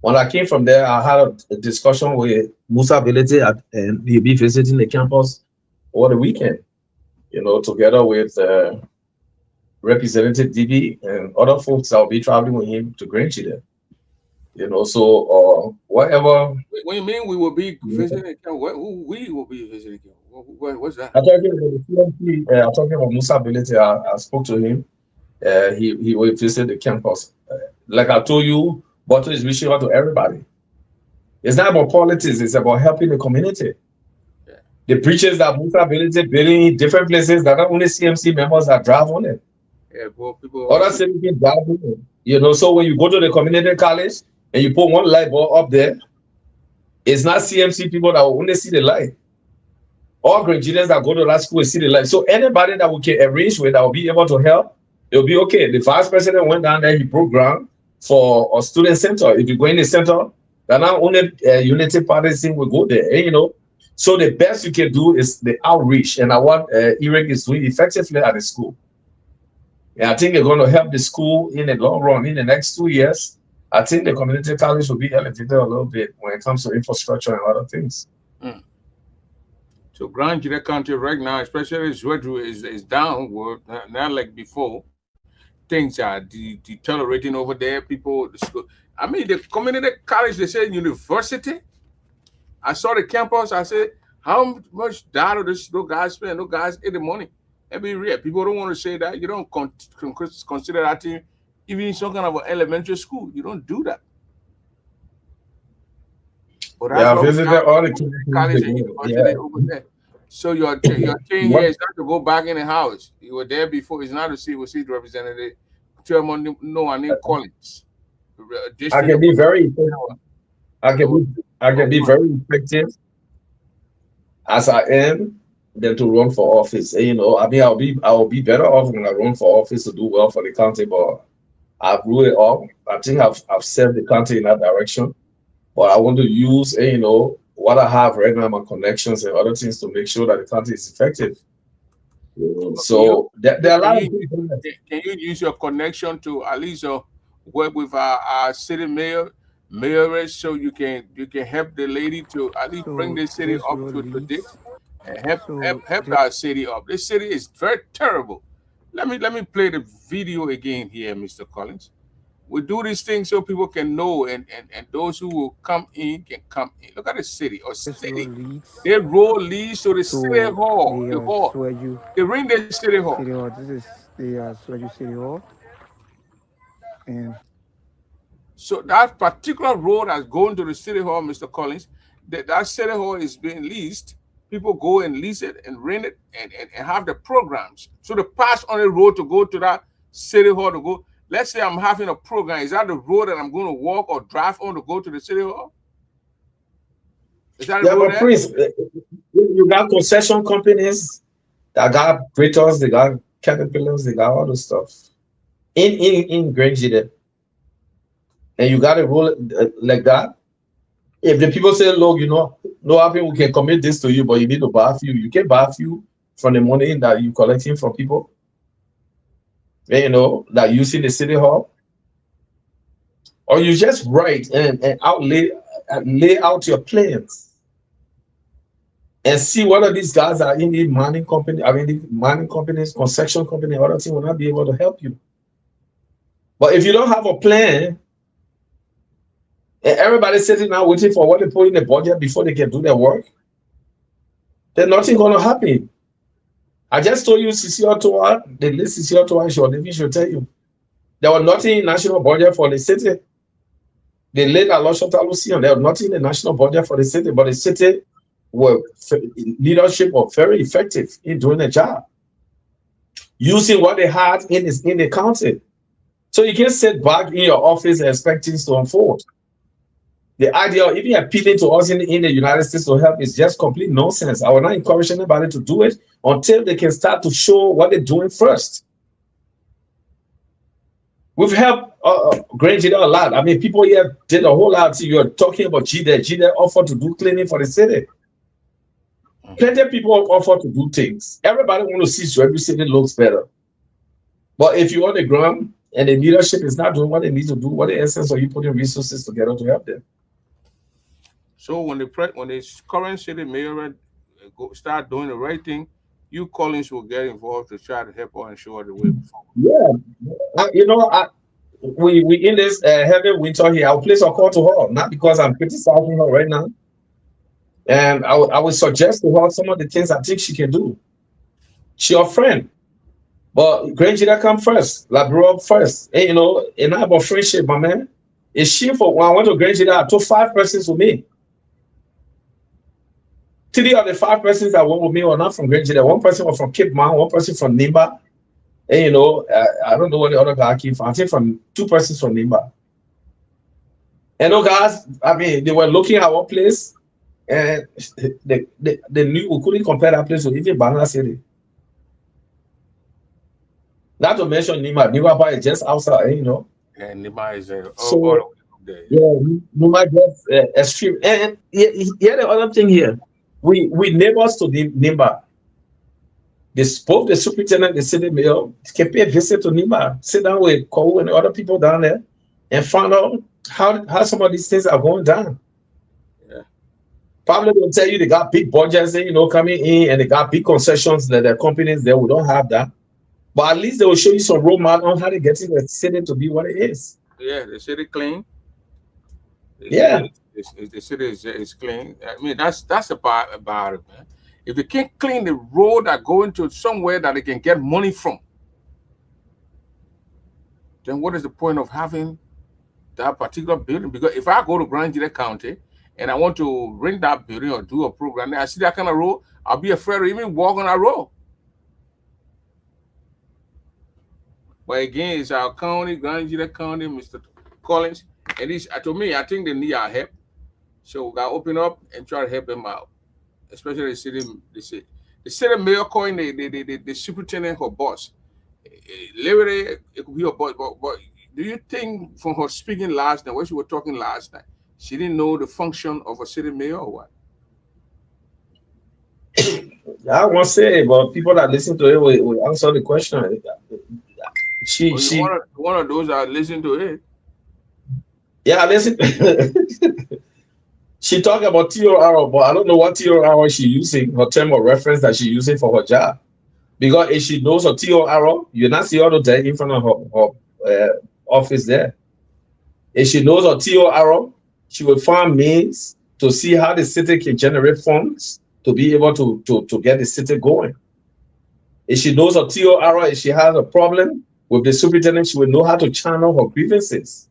When I came from there, I had a discussion with Musa Ability, and he'll be visiting the campus over the weekend, together with Representative DB and other folks that will be traveling with him to Grange there. So whatever. What do you mean we will be visiting? Who we will be visiting? What's that? I'm talking about Musa Ability. I spoke to him. He will visit the campus. Like I told you, Bottle is reaching out to everybody. It's not about politics. It's about helping the community. Yeah. The preachers that Musa Ability building in different places that not only CMC members that drive on it. Yeah, people. Other CMC drive on it. So when you go to the community college and you put one light bulb up there, it's not CMC people that will only see the light. All Grangeans that go to that school will see the light. So anybody that we can arrange with that will be able to help, it'll be okay. The vice president went down there, he broke ground for a student center. If you go in the center, then not only Unity Party thing will go there, So the best you can do is the outreach, and what ERIC is doing effectively at the school. And I think it's going to help the school in the long run. In the next 2 years, I think the community college will be elevated a little bit when it comes to infrastructure and other things. So Grand Gida County right now, especially Zwedru, is downward, not like before. Things are deteriorating over there. People, the community college, they say university. I saw the campus. I said, how much data does those guys spend? Those guys in the money. Let me real. People don't want to say that. You don't consider that thing even some kind of an elementary school. You don't do that. But I visited all the college and university over there. So your thing here is not to go back in the house. You were there before. It's not to see the representative. Chairman Noah Collins. I can be very effective. I can be very effective as I am than to run for office. I'll be better off when I run for office to do well for the county, but I've ruled it off. I think I've served the county in that direction. But I want to use, what I have right now, my connections and other things to make sure that the country is effective. So there are a lot of people. Can you use your connection to at least work with our city mayor, so you can help the lady to at least bring the city up to date and help our city up. This city is very terrible. Let me play the video again here, Mr. Collins. We do these things so people can know, and those who will come in can come in. Look at the city or city. Their road leads to the city hall. The hall. They ring the city hall. This is the Swedish City Hall. And so that particular road that's going to the city hall, Mr. Collins, that city hall is being leased. People go and lease it and rent it and have the programs. So they pass on the road to go to that city hall to go. Let's say I'm having a program. Is that the road that I'm going to walk or drive on to go to the city hall? Is that but Prince, you got concession companies that got Britos, they got Caterpillars, they got all the stuff in Grange there. And you got to roll it like that. If the people say, look, no happen, we can commit this to you, but you need to buy fuel. You can buy fuel from the money that you're collecting from people, that using the city hall. Or you just write and lay out your plans and see whether these guys are in the mining company, the mining companies, construction company, other things will not be able to help you. But if you don't have a plan, and everybody's sitting now waiting for what they put in the budget before they can do their work, then nothing gonna happen. I just told you Sisi Ottawa, the list Sisi Ottawa should tell you. There was nothing in national budget for the city. They laid a lot of Lucian. There was nothing in the national budget for the city, but the city leadership was very effective in doing the job, using what they had in the county. So you can't sit back in your office and expect things to unfold. The idea of even appealing to us in the United States to help is just complete nonsense. I will not encourage anybody to do it until they can start to show what they're doing first. We've helped Ggaa a lot. I mean, people here did a whole lot. You're talking about Ggaa offered to do cleaning for the city. Plenty of people offer to do things. Everybody wants to see so every city looks better. But if you're on the ground and the leadership is not doing what they need to do, what the essence are you putting resources together to help them? So when the current city mayor start doing the right thing, you Collins will get involved to try to help her and show her the way forward. Yeah, we in this heavy winter here. I'll place a call to her, not because I'm criticizing her right now. And I would suggest to her some of the things I think she can do. She's your friend. But Ggaa come first, Labrador first. And and I have a friendship, my man. It's shameful. When I went to Ggaa, I took 5 persons with me. 3 of the 5 persons that went with me were not from Ggaa. 1 person was from Cape Mount, 1 person from Nimba. And I don't know what the other guy came from. I think from 2 persons from Nimba. And those guys, I mean, they were looking at our place, and they knew we couldn't compare that place with even Banana City. Not to mention Nimba. Nimba is just outside, Yeah, Nimba is all the way up there. Yeah, Nimba just extreme. And the other thing here, we neighbors to Nimba. Both the superintendent, the city mayor, can pay a visit to Nimba, sit down with Kou and other people down there, and find out how some of these things are going down. Yeah. Probably they'll tell you they got big budgets, coming in, and they got big concessions that their companies there. We don't have that. But at least they will show you some roadmap on how to get the city to be what it is. Yeah, the city clean. The city is clean. I mean, that's the part about it, man. If they can't clean the road that go into somewhere that they can get money from, then what is the point of having that particular building? Because if I go to Ggaa County and I want to rent that building or do a program, and I see that kind of road, I'll be afraid to even walk on that road. But again, it's our county, Ggaa County, Mr. Collins, and I think they need our help. So we gotta open up and try to help them out. Especially the city mayor calling the superintendent her boss. Literally, it could be her boss. But do you think from her speaking last night, when she was talking last night, she didn't know the function of a city mayor or what? I won't say, but people that listen to it will answer the question. One of those that listen to it. Yeah, listen. She talked about TOR, but I don't know what TOR she's using, her term of reference that she's using for her job. Because if she knows her TOR, you're not seeing her there in front of her office there. If she knows her TOR, she will find means to see how the city can generate funds to be able to get the city going. If she knows her TOR, if she has a problem with the superintendent, she will know how to channel her grievances.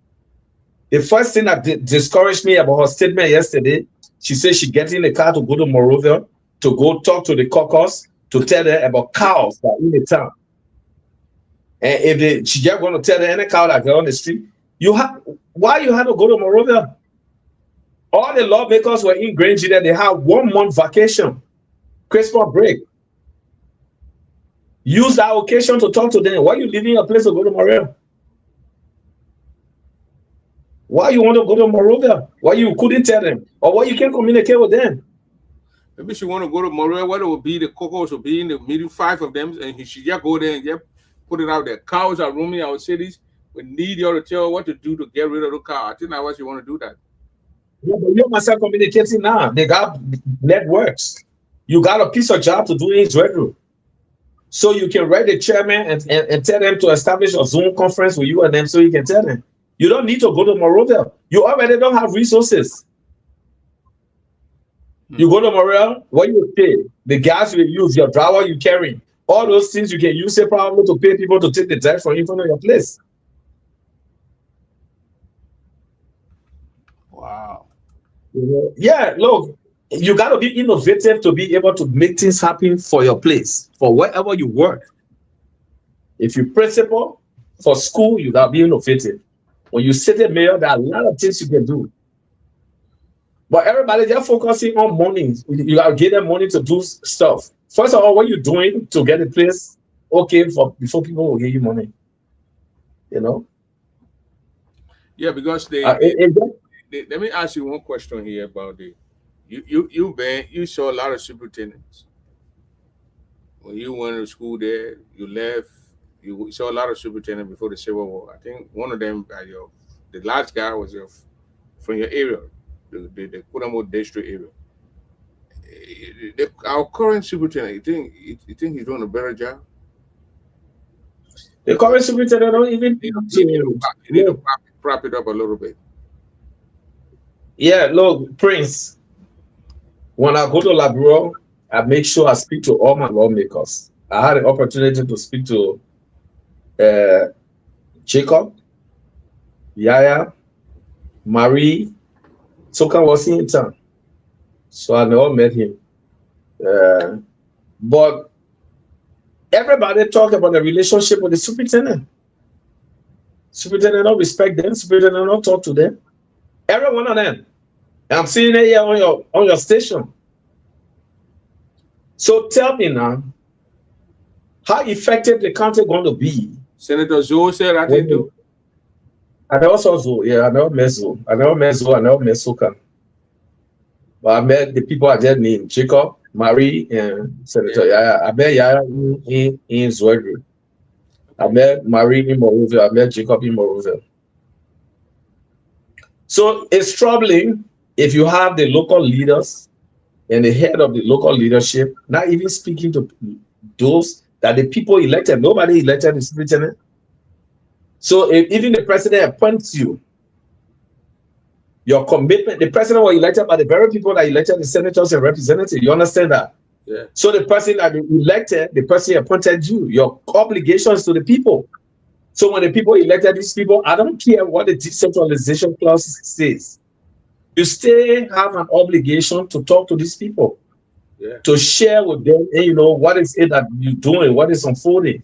The first thing that discouraged me about her statement yesterday, she said she gets in the car to go to Monrovia to go talk to the caucus to tell them about cows that are in the town. And if she just going to tell them any cow that are on the street, why you had to go to Monrovia? All the lawmakers were in Ggaa. They had 1 month vacation, Christmas break. Use that occasion to talk to them. Why are you leaving your place to go to Monrovia? Why you want to go to Monrovia? Why you couldn't tell them? Or why you can't communicate with them? Maybe she want to go to Monrovia. What it would be, the cocos will be in the middle, 5 of them, and he should just go there and just put it out there. Cows are roaming our cities. We need you to tell what to do to get rid of the cow. I think that's what you want to do that. Yeah, but you must have communicating now. They got networks. You got a piece of job to do in Israel. So you can write the chairman and tell them to establish a Zoom conference with you and them so you can tell them. You don't need to go to Monrovia. You already don't have resources. You go to Monrovia, what you pay? The gas you use, your driver you carry, all those things you can use it probably to pay people to take the test from in front of your place. Wow. Yeah, look, you got to be innovative to be able to make things happen for your place, for wherever you work. If you principal for school, you got to be innovative. When you sit a mayor, there are a lot of things you can do. But everybody, they're focusing on money. You got to give them money to do stuff. First of all, what you're doing to get a place okay for before people will give you money. You know? Yeah, because let me ask you one question here about you saw a lot of superintendents. When you went to school there, you left, you saw a lot of superintendents before the Civil War. I think one of them, the last guy was from your area, the Kudamo district area. Our current superintendent, you think he's doing a better job? The current superintendent don't even you need to prop it up a little bit. Yeah, look, Prince, when I go to Labrador, I make sure I speak to all my lawmakers. I had an opportunity to speak to Jacob, Yaya, Marie. Soka was in town, so I never met him. But everybody talk about the relationship with the superintendent. Superintendent don't respect them. Superintendent don't talk to them. Every one of them. And I'm seeing it here on your station. So tell me now, how effective the county going to be? Senator Zoe said I didn't do. I never saw Zoe. Yeah, I never met Zoe. I never met Soka. But I met the people I just named, Jacob, Marie, and Senator Yaya. I met Yaya in Zoe. I met Marie in Monrovia. I met Jacob in Monrovia. So it's troubling if you have the local leaders and the head of the local leadership not even speaking to those that the people elected. Nobody elected the superintendent. So if even the president appoints you, your commitment, the president was elected by the very people that elected the senators and representatives. You understand that? Yeah. So the person that elected, the person appointed you, your obligations to the people. So when the people elected these people, I don't care what the decentralization clause says. You still have an obligation to talk to these people, to share with them, and what is it that you're doing, what is unfolding.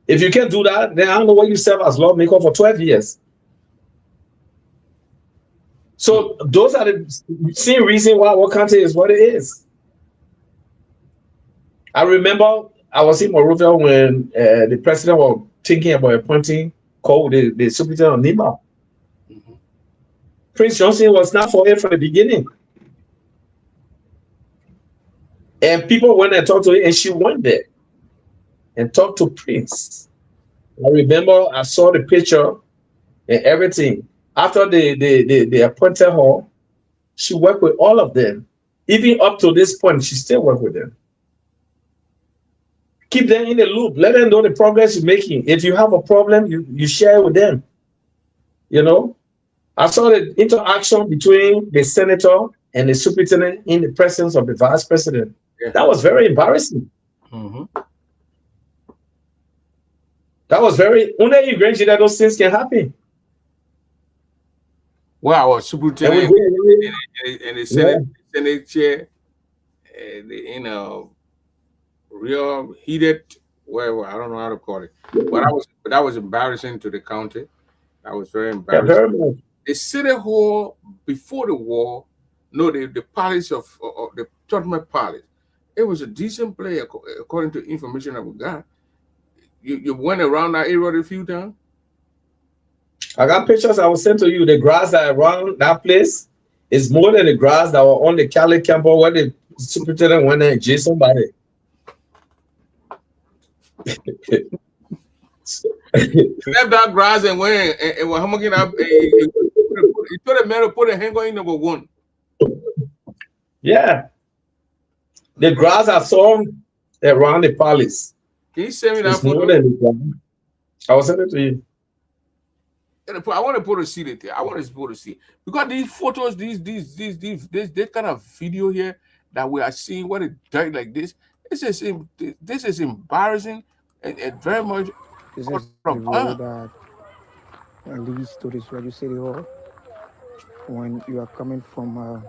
If you can't do that, then I don't know what you serve as lawmaker for 12 years. So those are the same reason why our country is what it is. I remember I was in Monrovia when the president was thinking about appointing the superintendent of NIMA. Prince Johnson was not for it from the beginning. And people went and talked to her, and she went there and talked to Prince. I remember I saw the picture and everything. After they appointed her, she worked with all of them. Even up to this point, she still works with them. Keep them in the loop. Let them know the progress you're making. If you have a problem, you share it with them. I saw the interaction between the senator and the superintendent in the presence of the vice president. Yeah. That was very embarrassing. Mm-hmm. That was very only you grant that those things can happen. Wow, our superintendent and the Senate chair, real heated, whatever, I don't know how to call it. But that was embarrassing to the county. That was very embarrassing. Yeah, the city hall before the war, the palace of the Tottenham Palace, it was a decent place according to information that we got. You went around that area a few times? I got pictures I will send to you. The grass that around that place is more than the grass that were on the Cali campus where the superintendent went there and jailed somebody. Left that grass and went and was hanging up. He told the man to put a hanger in number 1. Yeah. The grass I saw around the palace Can you send me that is more photo? than the grass. I will send it to you. I want to put a see it there. I want to put a see because these photos, this kind of video here that we are seeing, what it dirt like this. This is embarrassing and very much. This is the road that leads to this Reggie City Hall. When you are coming from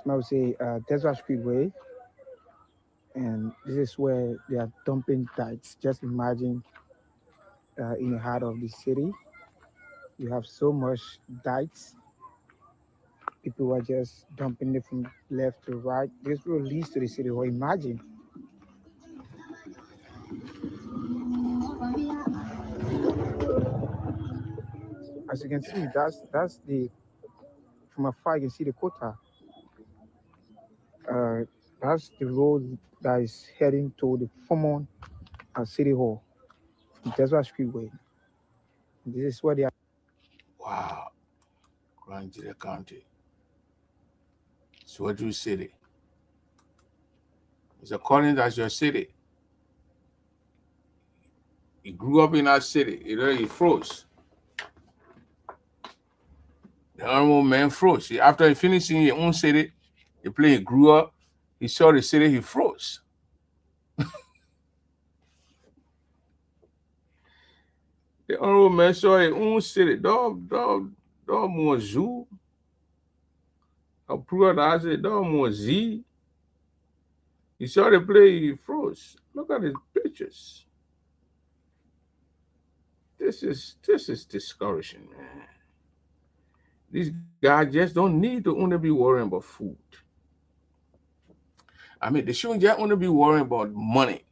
smell say Desert Speedway, and this is where they are dumping tithes. Just imagine in the heart of the city, you have so much tithes. People are just dumping it from left to right. This road leads to the city hall. Imagine. As you can see, that's the from afar you can see the quota. That's the road that is heading to the former City Hall from Desert Speedway. This is where they are. Wow, Grand Ggaa County, Swedru City. It's according as your city. He grew up in that city. He froze. The honorable man froze. After he finished in his own city, he grew up. He saw the city. He froze. The honorable man saw his own city. Dog more zoo. A brother I said, dog more Z. He saw the play. He froze. Look at his pictures. This is discouraging, man. These guys just don't need to only be worrying about food. I mean, they shouldn't just only be worrying about money.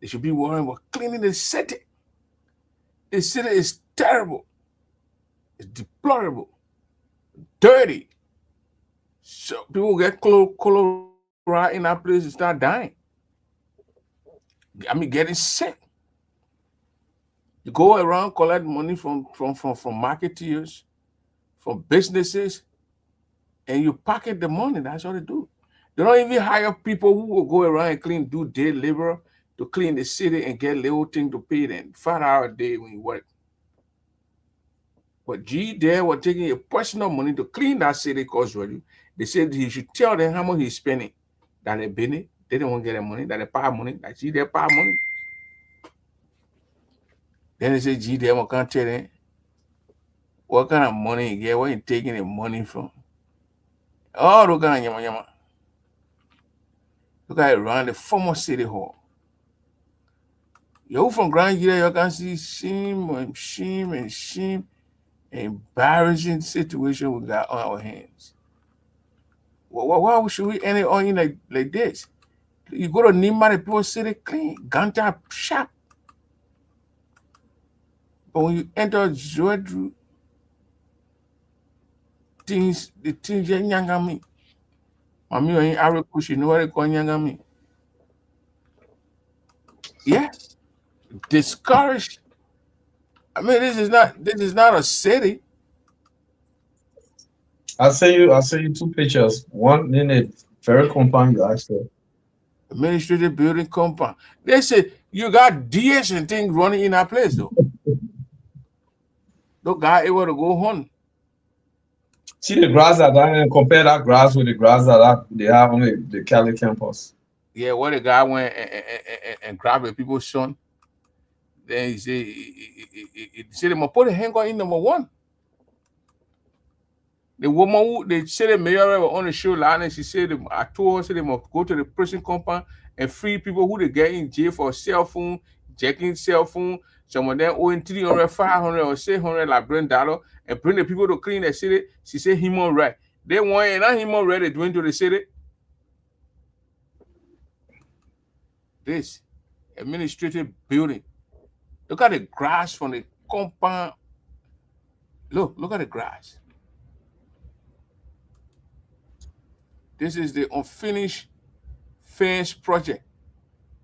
They should be worrying about cleaning the city. The city is terrible. It's deplorable. Dirty. So people get cholera in that place and start dying. I mean, getting sick. You go around, collect money from marketeers, from businesses, and you pocket the money. That's what they do. They don't even hire people who will go around and do day labor to clean the city and get little thing to pay them. 5 hours a day when you work. But G there was taking a personal money to clean that city because they said he should tell them how much he's spending. That they Benny, they don't want to get their money, that they pay money, that G there pay money. Then they say G there can't tell them what kind of money he get, where he taking the money from. Oh, look at yama. Look at it around the former city hall. You from Grand Ggaa, you can see shame, embarrassing situation we got on our hands. Why should we end it on like this? You go to Nimari, people city clean, Ganta sharp. But when you enter Zwedru, the things you nyangami. Mami ain't Arakush, you know what they call nyangami. Yeah. Discouraged. I mean, this is not a city. I'll send you 2 pictures. One in a very compound actually. Administrative building compound. They say you got DS and things running in that place though. No guy able to go home. See the grass and compare that grass with the grass that they have on the Cali campus. Yeah, what the guy went and grabbed the people's son. Then he said they must put a hanger in number 1. The woman who they said the mayor on the show line and she said I told her they must go to the prison compound and free people who they get in jail for cell phone, jacking cell phone. Some of them owing 300, 500 or 600 like $1 and bring the people to clean the city. She said human right. They want not human right they doing to the city. This administrative building. Look at the grass from the compound. Look at the grass. This is the unfinished fence project.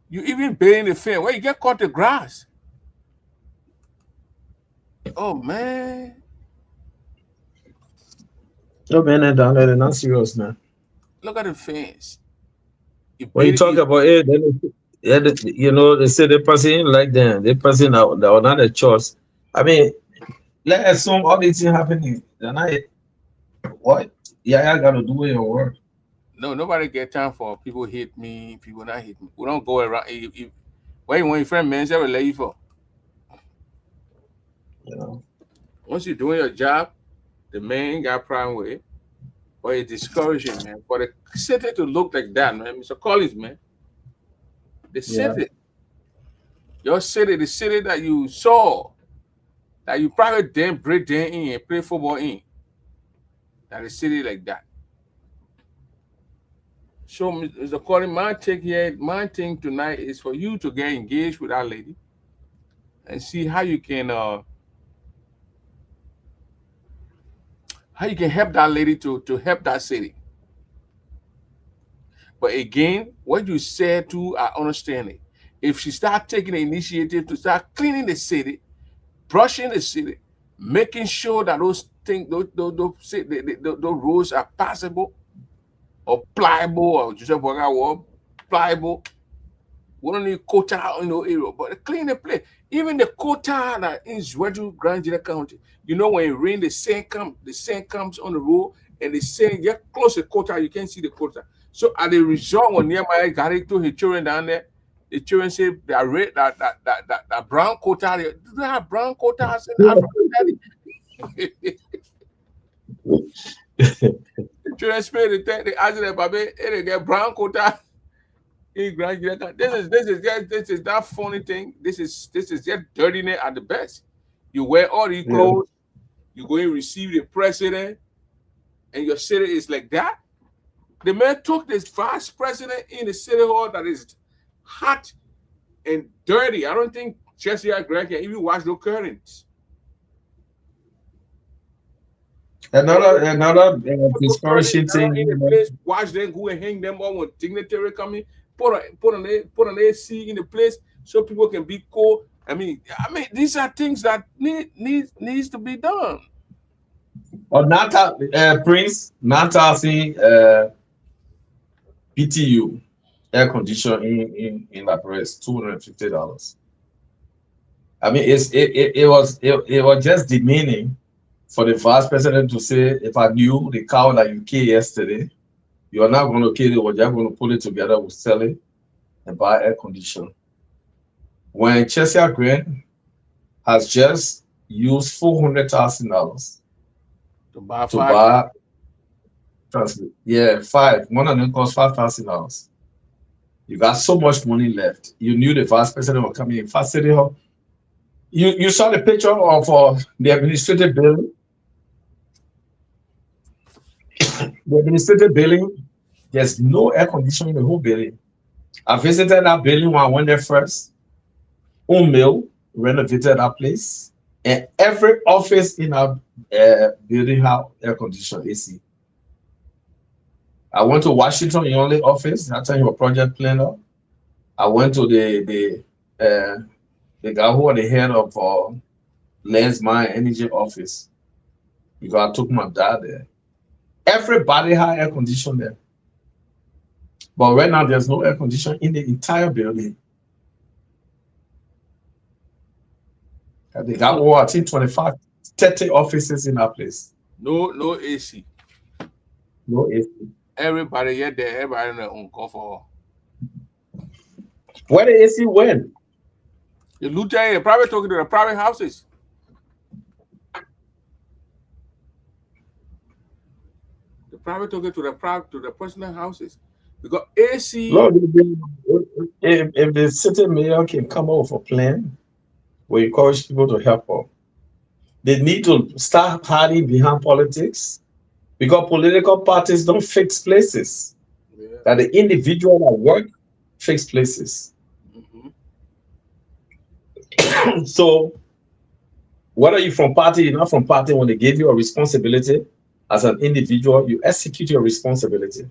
You even burying the fence. Where you get cut the grass. Oh man. No man, down there, they're not serious, man. Look at the fence. When you talk about it, then they say the person like them, the person that not a choice. I mean, let's assume all these things happening. Then what? Yeah, I gotta do your work. No, nobody get time for people hate me, people not hate me. We don't go around. Why you want your friend man say will let you for? You know. Once you're doing your job, the man ain't got problem with it. But it's discouraging, man. For the city to look like that, man. Mr. Collins, man. The city. Your city, the city that you saw, that you probably didn't break down in and play football in. That a city like that. So, Mr. Collins, my take here, my thing tonight is for you to get engaged with that lady and see how you can help that lady to help that city. But again, what you said too, I understand it. If she start taking the initiative to start cleaning the city, brushing the city, making sure that those things, those roads are passable or pliable, or just pliable. We don't need quota in no area, but clean the place. Even the quota that in Zwedru, Grand General County, you know when it rain, the sand comes on the road, and the sand get close to the quota, you can't see the quota. So at the result, when nearby got it to his children down there, the children say that red, that brown quota. Do they have brown quotas in Africa? The children spray the thing, they ask their baby, hey, they get brown quota. In Grand General. This is that funny thing. This is just dirtiness at the best. You wear all these clothes, you go and receive the president, and your city is like that. The man took this vice president in the city hall that is hot and dirty. I don't think Jesse Greg can even wash no curtains. Another discouraging thing. In the place, watch them go and hang them all when dignitary coming. Put an AC in the place so people can be cool. I mean, these are things that needs to be done. Or Prince, see PTU air conditioner in La Presse, $250. I mean, it was just demeaning for the vice president to say, if I knew the cow that you killed yesterday, you are not going to kill it, or you're going to pull it together, we'll sell it and buy air conditioner. When Chesia Grant has just used $400,000 to buy 5. One of them costs $5,000. You got so much money left. You knew the vice president was coming in fast city hall. You saw the picture of the administrative building. The administrative building, there's no air conditioning in the whole building. I visited that building when I went there first. Mill renovated that place, and every office in our building have air conditioning AC. I went to Washington, the only office. That time you were project planner. I went to the guy who was the head of Lens Mine Energy office. Because I took my dad there. Everybody had air conditioning there. But right now, there's no air conditioning in the entire building. And they got, I think, 25, 30 offices in that place. No AC. No AC. Everybody here there, everybody on their own call for. Where the AC went? The lieutenant, the private talking to the private houses. The private talking to the personal houses. Because AC. Lord, if the city mayor can come up with a plan, we encourage people to help out. They need to start hiding behind politics, because political parties don't fix places. Yeah. That the individual that work fix places. So whether you're from party, you're not from party, when they give you a responsibility as an individual, you execute your responsibility.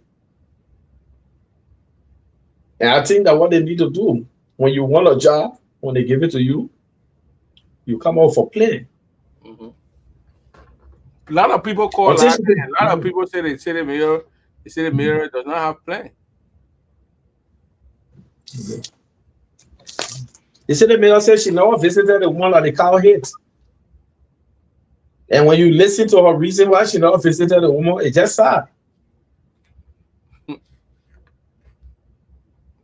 And I think that what they need to do when you want a job, when they give it to you, you come out for playing. Mm-hmm. A lot of people call that. A lot of people say the city mayor does not have plan. The city mayor said she never visited the one that the cow hit. And when you listen to her reason why she never visited the woman, it's just sad.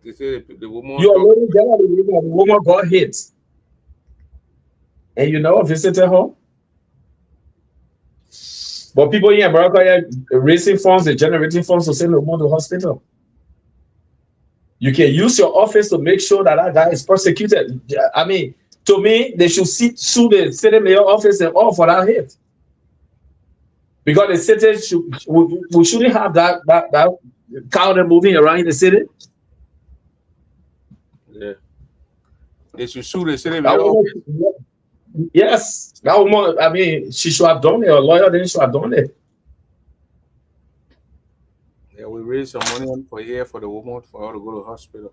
They say the woman. You already got the woman got hit. And you never visited her? But people in America are raising funds, they're generating funds to send the woman to the hospital. You can use your office to make sure that that guy is persecuted. I mean, to me, they should sue the city mayor office and all for that hit. Because the city we shouldn't have that counter moving around in the city. Yeah. They should sue the city mayor office. Yes. That woman, I mean, she should have done it. A lawyer then should have done it. Yeah, we raised some money for the woman for her to go to the hospital.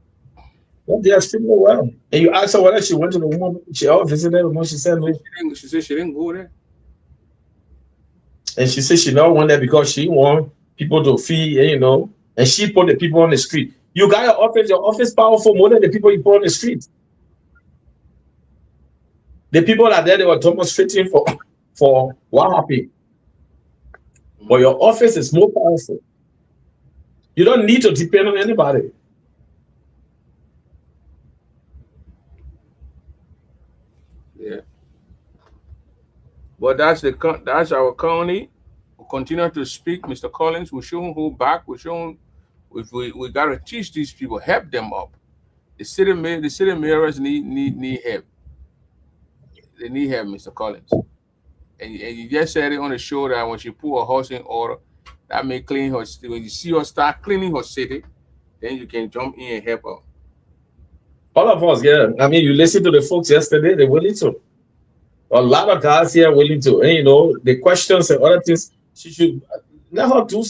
Well, they are still well. And you asked her whether she went to the woman, she all visited the woman, she said no. She said she didn't go there. And she said she never went there because she want people to feed, you know, and she put the people on the street. You got your office powerful more than the people you put on the street. The people that there, they were demonstrating for what happened. But your office is more powerful. You don't need to depend on anybody. Yeah. But that's our county. We'll continue to speak, Mr. Collins. We shouldn't hold back. We gotta teach these people, help them up. The city mayors need help. They need help, Mr. Collins. And you just said it on the show that when she put her house in order, that may clean her. When you see her start cleaning her city, then you can jump in and help her. All of us, yeah. I mean, you listened to the folks yesterday, they're willing to. A lot of guys here are willing to. And, you know, the questions and other things, she should let her do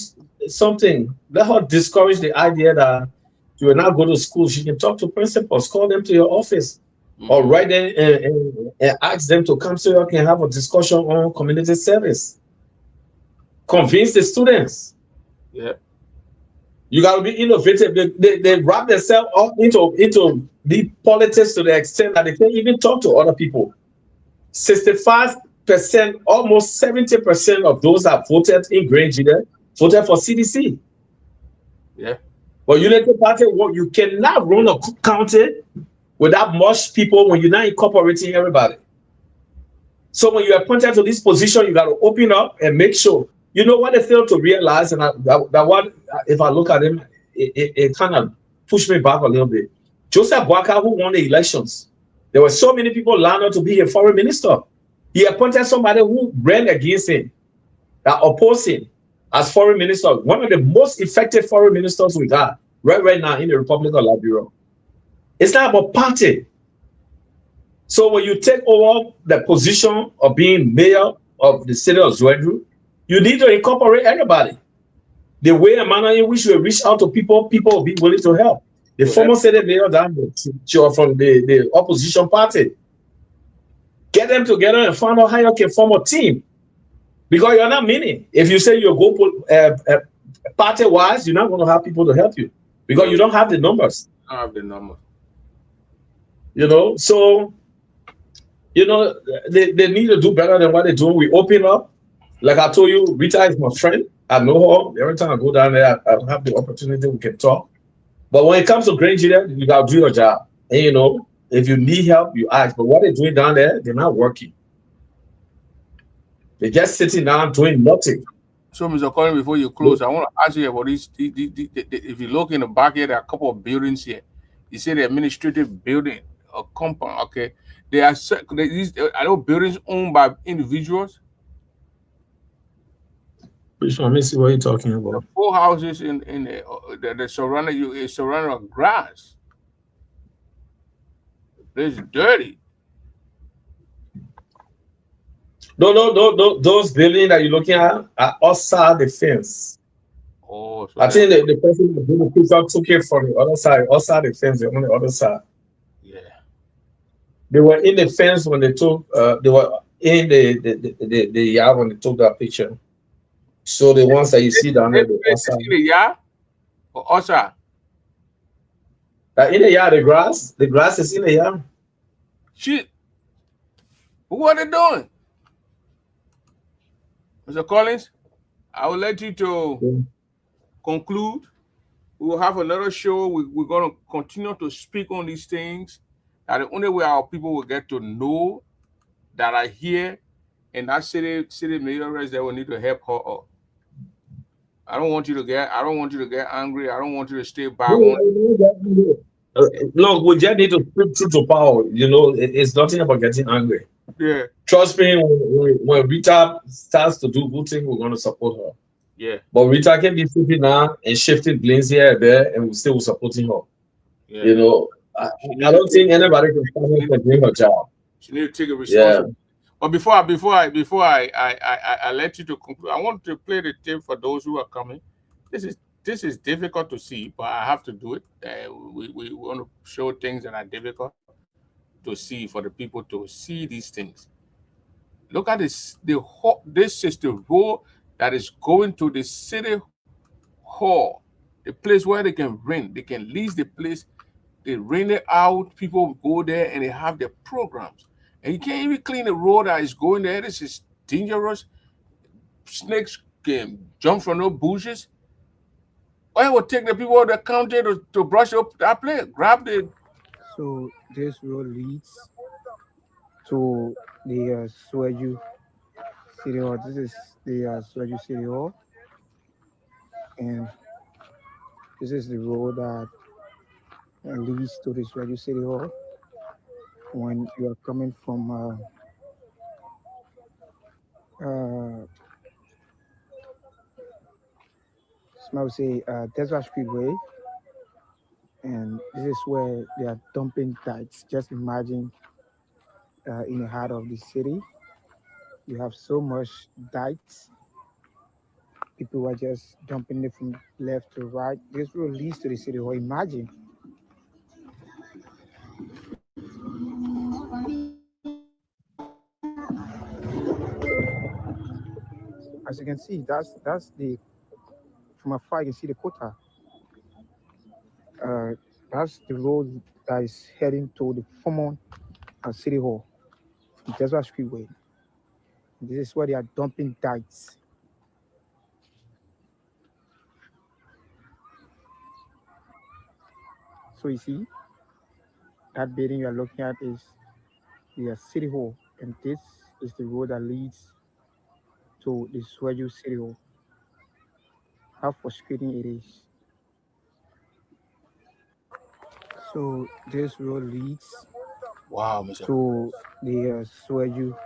something. Let her discourage the idea that she will not go to school. She can talk to principals, call them to your office, or write them and ask them to come so you can have a discussion on community service. Convince the students. Yeah. You got to be innovative. They wrap themselves up into the politics to the extent that they can't even talk to other people. 65%, almost 70% of those that voted in Grenada voted for CDC. Yeah. But United Party, you cannot run a county without much people when you're not incorporating everybody. So when you're appointed to this position, you got to open up and make sure. You know what they fail to realize, and that one, if I look at him, it kind of pushed me back a little bit. Joseph Boakai, who won the elections, there were so many people lined up to be a foreign minister. He appointed somebody who ran against him, that opposed him as foreign minister. One of the most effective foreign ministers we got right now in the Republic of Liberia. It's not about party. So when you take over the position of being mayor of the city of Zwedru, you need to incorporate everybody. The way and manner in which you reach out to people will be willing to help. The former city mayor down there, she was from the opposition party. Get them together and find out how you can form a team. Because you're not meaning. If you say you go party-wise, you're not going to have people to help you. Because you don't have the numbers. I have the numbers. You know, so, you know, they need to do better than what they're doing. We open up. Like I told you, Rita is my friend. I know her. Every time I go down there, I have the opportunity, we can talk. But when it comes to Grenada, you got to do your job. And, you know, if you need help, you ask. But what they're doing down there, they're not working. They're just sitting down doing nothing. So, Mr. Collins, before you close, I want to ask you about these. If you look in the back here, there are a couple of buildings here. You see the administrative building, a compound. Okay, are those buildings owned by individuals? Which one? Let me see what you're talking about. The 4 houses in the surrounding you is surrounded with grass. It's dirty. No. Those buildings that you're looking at are outside the fence. Oh, so I think the person that did the picture took it from the other side, outside the fence, on the other side. yeah. They were in the fence when they took. They were in the yard when they took that picture. So the ones that you see down This there, the place is outside. in the yard or outside? In the yard, the grass is in the yard. Shit. What are they doing? Mr. Collins, I will let you to Yeah. conclude. We will have another show. We're going to continue to speak on these things. That the only way our people will get to know that are here in that city mayoress that will need to help her up. I don't want you to get angry. I don't want you to stay back on. Look, we just need to speak truth to power. It's nothing about getting angry. Yeah, Trust me, when Rita starts to do good things, we're going to support her. yeah, But Rita can be flipping now and shifting blames here and there, and we still supporting her. yeah. You know, I, She I need to don't take think anybody can stop her from doing her job. she need to take a Yeah. responsibility. But before I let you to conclude, I want to play the tape for those who are coming. This is difficult to see, but I have to do it. We want to show things that are difficult to see for the people to see these things. Look at this. This is the road that is going to the city hall, the place where they can rent. They can lease the place. They rent it out. People go there and they have their programs. And you can't even clean the road that is going there. This is dangerous. Snakes can jump from those bushes. Or it will take the people of the county to brush up that place. Grab the So this road leads to the Sueju City Hall. This is the Sueju City Hall, and this is the road that leads to the Sueju City Hall. When you are coming from uh, I would say Desert Speedway, and this is where they are dumping tires. Just imagine in the heart of the city, you have so much dirt. People are just dumping it from left to right. This road leads to the city hall. Imagine. As you can see, that's the from afar you can see the quota. Uh, that's the road that is heading to the former city hall, Desert Speedway. This is where they are dumping dirt. So you see, that building you are looking at is the city hall, and this is the road that leads to the Swaju City Hall. How frustrating it is. So this road leads wow, Mr. to the Swaju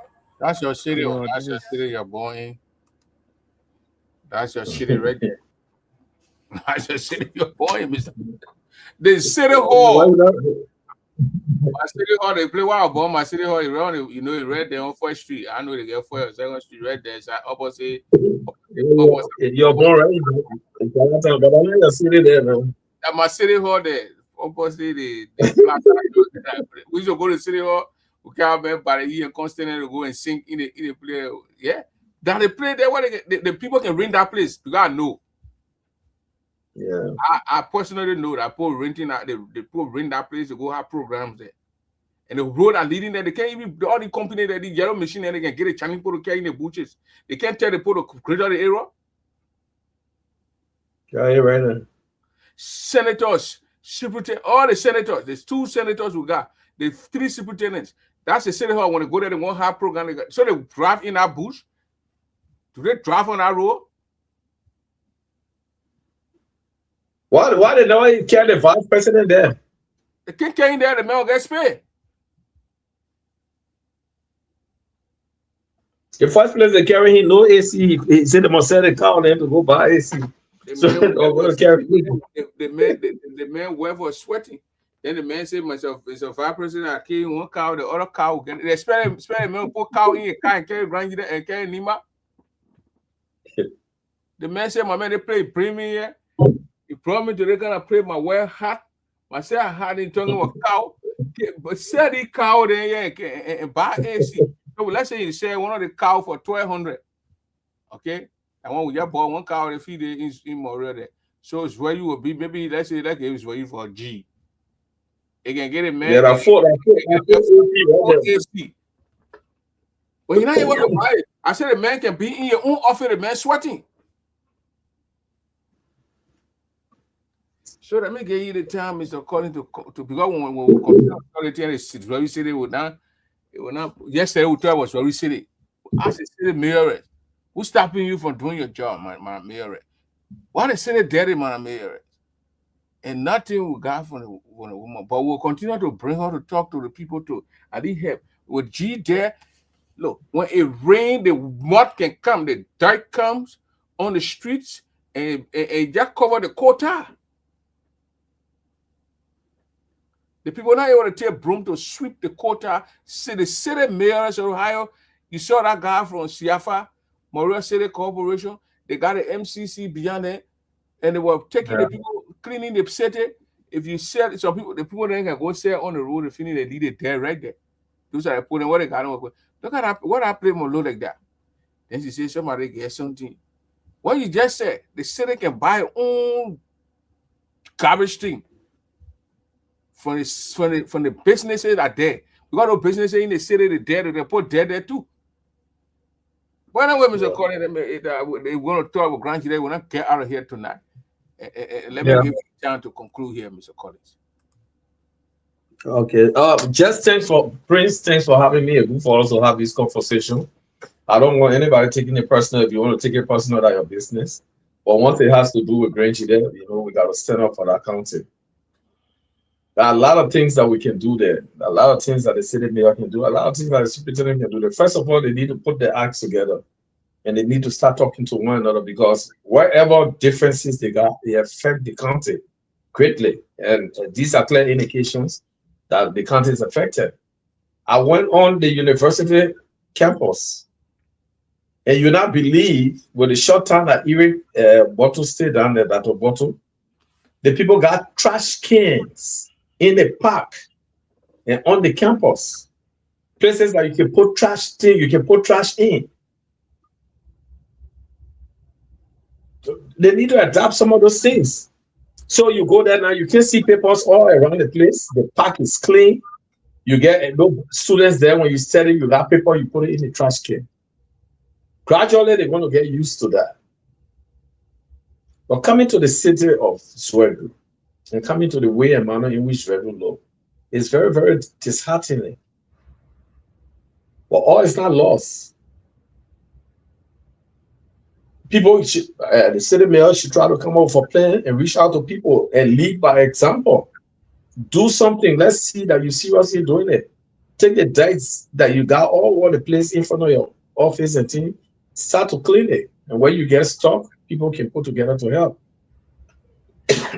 That's your city. City Oh, Hall. that's This your is city you're born in. That's your city right there. That's your city you're born in, Mr. The city Why hall. not? My city hall, they play while born. My city hall, you read there on First Street. I know they get First, Second Street, right there. It's like opposite. You're born right in Chinatown, but I know you're sitting there, man. At my city hall there, opposite the plaza. We used to go to city hall. We come back by the year and constantly to go and sing in the play. Yeah, that they play there where the people can rent that place. You gotta know. Yeah. I personally know that people renting that the people rent that place to go have programs there. And the road are leading there. They can't even all the company that the yellow machine and they can get a Chinese people to carry in the bushes. They can't tell the people to create the area. Yeah, you're right there. Senators, superintendent, all the senators. There's 2 senators we got. There's 3 superintendents. That's the city hall. When they go there, they won't have program. So they drive in that bush. Do they drive on that road? Why did nobody carry the vice president there? They can't carry in there. The man will get paid. The first place they carry him no AC. He said they must sell the car on him to go buy AC. The So man I'm gonna carry him. the man weather was sweating. Then the man said, myself, it's a 5% I kill one cow, the other cow. They spend me put cow in a car and carry grandmother and carry Nima. The man said, my man, they play premium here. He promised they're gonna pay my wear hat. I said I had in tongue of cow, but said the cow there and buy AC. So let's say you sell one of the cow for 1,200. Okay, and when we just bought one cow, they feed it in more there. So it's where you will be. Maybe let's say that it's for you for a G. You can get it, man. Yeah, that four AC. But you're not able to buy it. I said a man can be in your own office, a man sweating. So let me give you the time, Mr. According to because when we continue it's very city would not yesterday we thought it was very city. Ask the city mayor, who's stopping you from doing your job, my mayor? Why the city dirty, my mayor? And nothing we got from the woman, but we'll continue to bring her to talk to the people to I did help with G there. Look, when it rains, the mud can come, the dirt comes on the streets and just cover the quota. The people now able to take broom to sweep the quota. See the city mayors of Ohio. You saw that guy from Siafa, Maria City Corporation. They got an MCC beyond it, and they were taking the people cleaning the city. If you sell some people, the people then can go sell on the road and finish. They need it there right there. Those are putting what they got on. Look at that, what I play more low like that. Then she said somebody get something. What you just said, the city can buy their own garbage thing. From the businesses that are there. We got no businesses in the city, they put there too. But anyway, Mr. Collins, they want to talk about grandchildren. They want to get out of here tonight. Let me give you a chance to conclude here, Mr. Collins. Okay. Just thanks for Prince. Thanks for having me. Good for us to have this conversation. I don't want anybody taking it personal. If you want to take it personal, that's your business. But once it has to do with grandchildren, we got to stand up for that county. There are a lot of things that we can do there. A lot of things that the city mayor can do. A lot of things that the superintendent can do there. First of all, they need to put their acts together, and they need to start talking to one another because whatever differences they got, they affect the county greatly. And these are clear indications that the county is affected. I went on the university campus, and you not believe with the short time that Eric Bottle stayed down there, that Bottle, the people got trash cans in the park and on the campus, places that you can put trash in. They need to adapt some of those things. So you go there now, you can see papers all around the place. The park is clean. You get students there when you study, you got paper, you put it in the trash can. Gradually, they're going to get used to that. But coming to the city of Sweden, and coming to the way and manner in which Reverend Law is very, very disheartening. But all is not lost. People, the city mayor should try to come up with a plan and reach out to people and lead by example. Do something. Let's see that you're seriously doing it. Take the dates that you got all over the place in front of your office and team. Start to clean it. And when you get stuck, people can put together to help.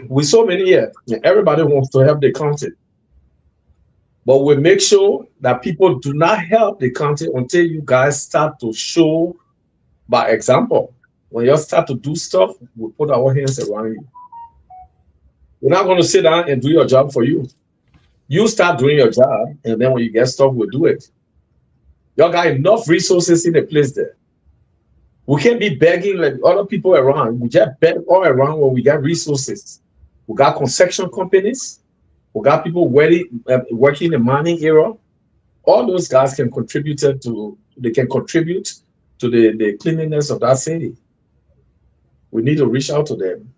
With so many here, everybody wants to help the county. But we make sure that people do not help the county until you guys start to show by example. When you start to do stuff, we put our hands around you. We're not going to sit down and do your job for you. You start doing your job, and then when you get stuff, we'll do it. You got enough resources in the place there. We can't be begging like other people around. We just beg all around when we got resources. We got construction companies. We got people working in the mining area. All those guys can contribute to the cleanliness of that city. We need to reach out to them.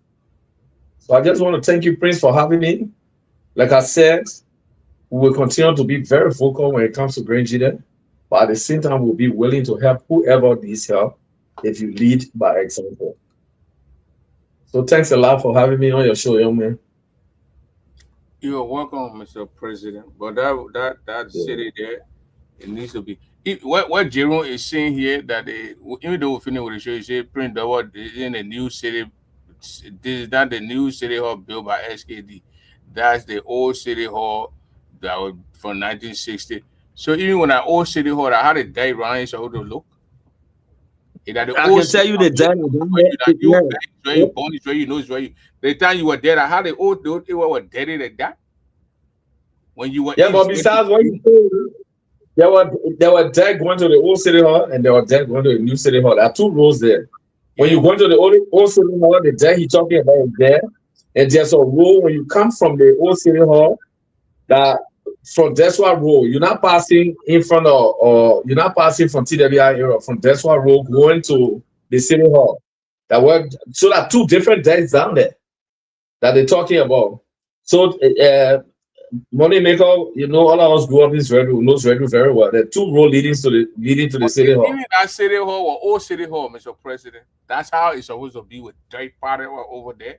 So I just want to thank you, Prince, for having me. Like I said, we will continue to be very vocal when it comes to grandchildren, but at the same time, we'll be willing to help whoever needs help if you lead by example. So thanks a lot for having me on your show, young man. You're welcome, Mr. President. But that city there, it needs to be. What Jerome is saying here that even though we finish with the show, you say Prince Dawah is in a new city. This is not the new city hall built by SKD. That's the old city hall that was from 1960. So even when that old city hall, I had a day running so to look. It had the I old can tell city you hall the where date. you that you Yeah. it's where you born, it's where you know, it's where you. The time you were there, I had the old people were dead like that. When you were Yeah, in, but besides what you said, there were dead going to the old city hall and there were dead going to the new city hall. There are two roads there. When yeah, you go into the old city hall, the dead he talking about is there. And there's a road when you come from the old city hall that from Deswa Road, you're not passing in front of or you're not passing from TWI area from Deswa Road going to the city hall. That were so that two different deads down there that they're talking about. So Money maker, all of us grew up in Redwood, knows Redwood very well. There are two roads leading to the but city hall. even that city hall or old city hall, Mr. President, that's how it's supposed to be with third party over there.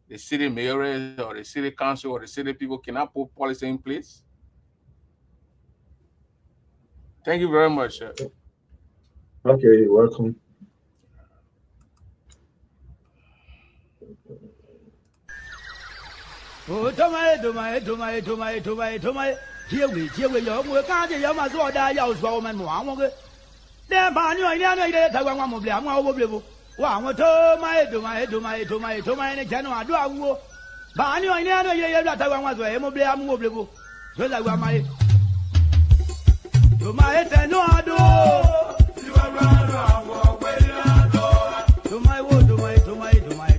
The city mayors or the city council or the city people cannot put policy in place. Thank you very much, sir. Okay, you're welcome. Oh, Tommy, here we are. We can't get your mazor die out for woman. Then, Barney, I know that one will be a more overable. One, Tommy, and General, do I go? Barney, I know that one was a mobile. So that one might. To my head, no, I do. You are right. To my wood, to my wood,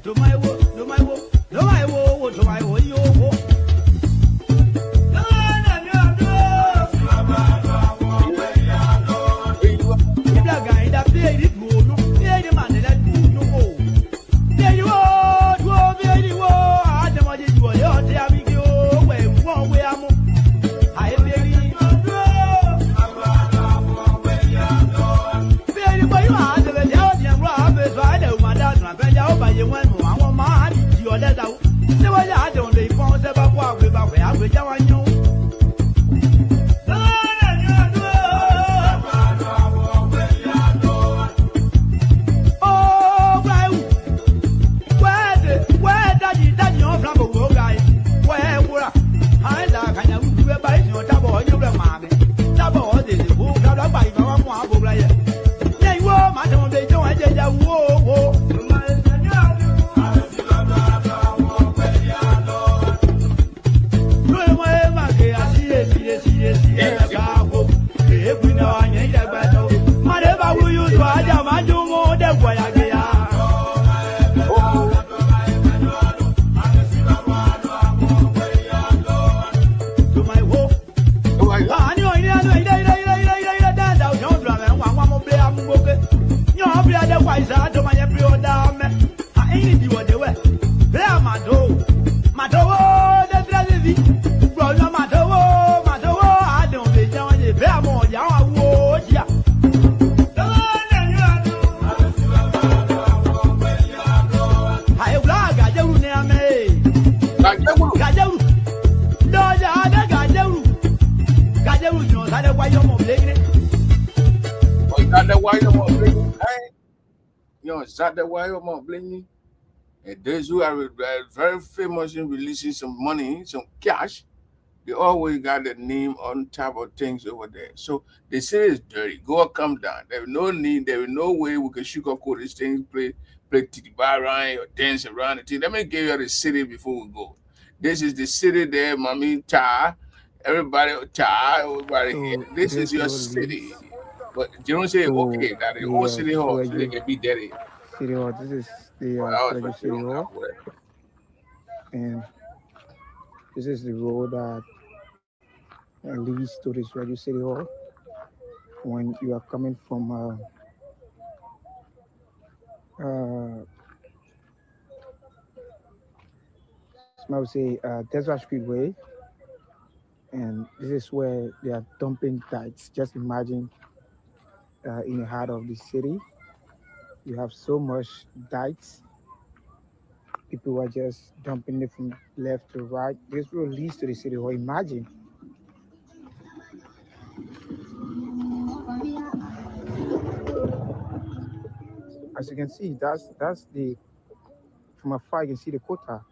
to my wood, to my wood, to my wood, you. Is that the why I'm not blaming? And those who are very famous in releasing some money, some cash, they always got the name on top of things over there. So the city is dirty. Go come down. There is no need. There is no way we can sugarcoat this thing, play tiki-bar around or dance around the thing. Let me give you the city before we go. This is the city there, mommy, ta. Everybody, ta, everybody here. This is your city. But you don't say, okay, that the old city hall, so they can be dirty. City Hall. This is the Well, I was Suraju like, you City don't Hall, have word. and this is the road that leads to the Suraju City Hall. When you are coming from, I would say, Desert Speedway, and this is where they are dumping tithes. Just imagine, in the heart of the city, you have so much tithes. People are just dumping it from left to right. This road leads to the city hall. Imagine. As you can see, that's the from afar you can see the quota.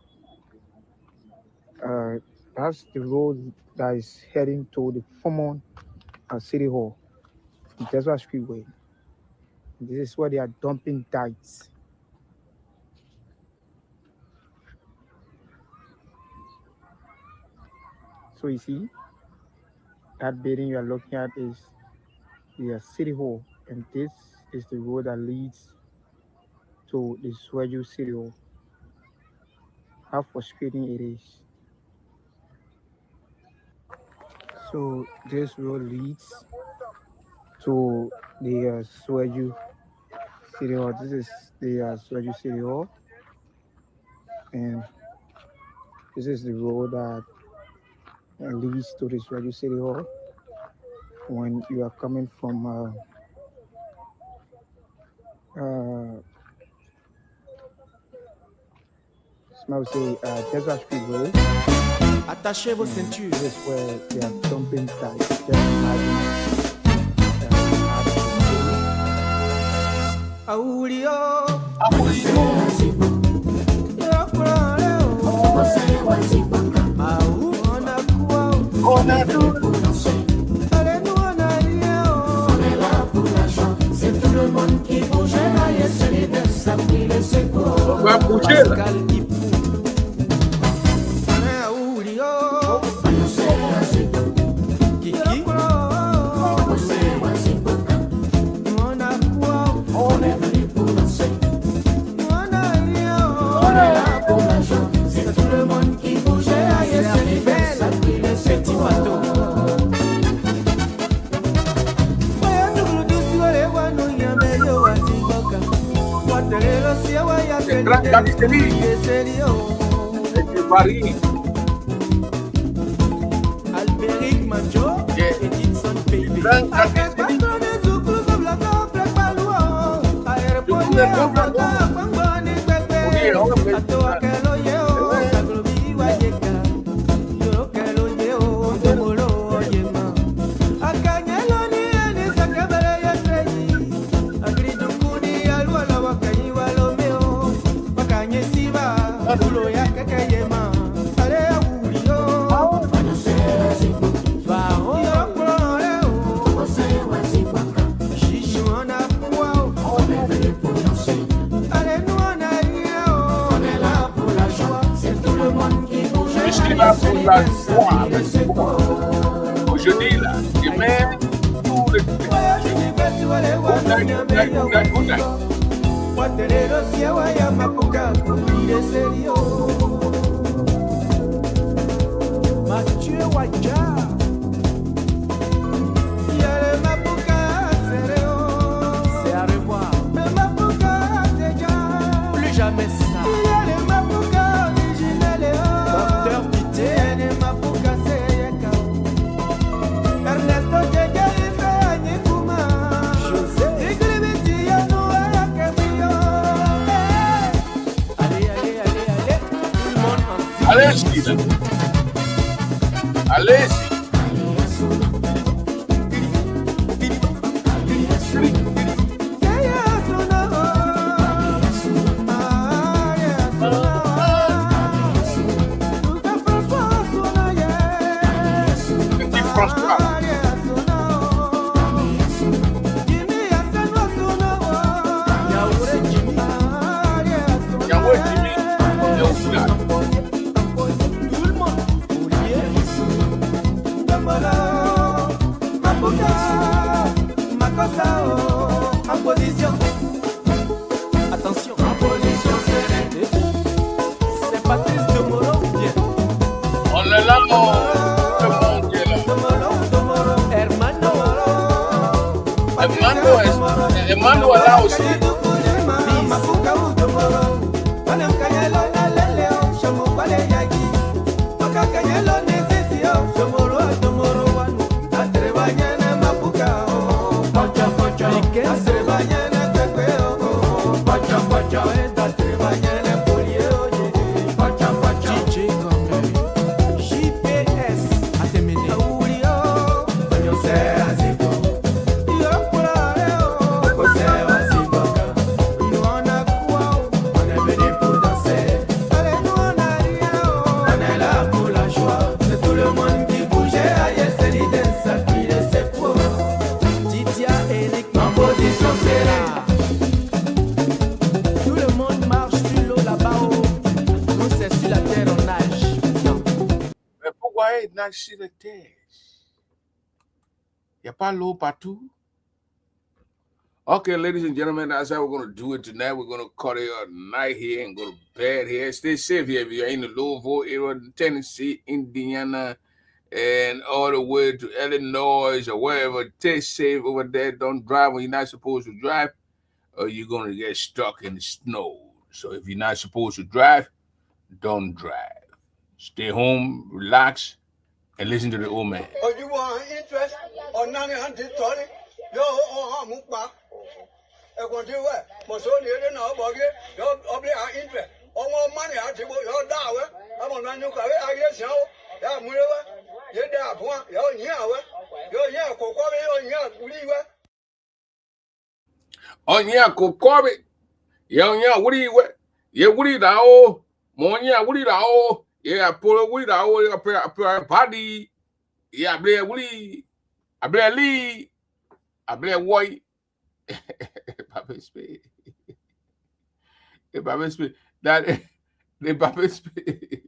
That's the road that is heading to the former City Hall, the Desert Freeway. This is where they are dumping diets. So you see, that building you are looking at is the City Hall, and this is the road that leads to the Sweju City Hall. How frustrating it is. So this road leads to the Sweju City Hall. This is the Sweju City Hall, and this is the road that leads to the Sweju City Hall. When you are coming from Desert Freeway, Attachez vos ceintures. this is where they are dumping diets. Just imagine. Aulio. On va bouger là. Grand Capitali. Paris. Alberic Manjo, Edison Baby. Grand Capitali. La joie, aujourd'hui là, demain, tout le c'est à revoir. Plus jamais ça. Allez-y. Allez-y. Petit François. Yahweh Jimmy. Et au final. En position. Attention. En position. C'est Patrice de Moro. Bien. On est là, tout le monde est là. Hermano. Hermano est là aussi. boy, not see the test. Y'a pas l'eau partout. Okay, ladies and gentlemen, that's how we're going to do it tonight. We're going to call it a night here and go to bed here. Stay safe here if you're in the Louisville area, Tennessee, Indiana, and all the way to Illinois or wherever. Stay safe over there. Don't drive when you're not supposed to drive, or you're going to get stuck in the snow. So if you're not supposed to drive, don't drive. Stay home, relax, and listen to the old man. Oh, you want interest or 900 story? Yo, mukba. I want you what? Moso near now, bogey. Yo, obli interest. All more money out to your dollar. I'm on run you carry. I guess so. Yeah, Mura. You're there, one. You're here. You're here. Cocoa, you're here. Oh, yeah, Cocoa. Yeah, what do you what? Yeah, what do you know? Monia, what do you know? Yeah, pull a weed out. I body. Yeah, I blame Willie. I blame Lee. I blame White. Papa Spade. Papa Spade. That the Papa Spade.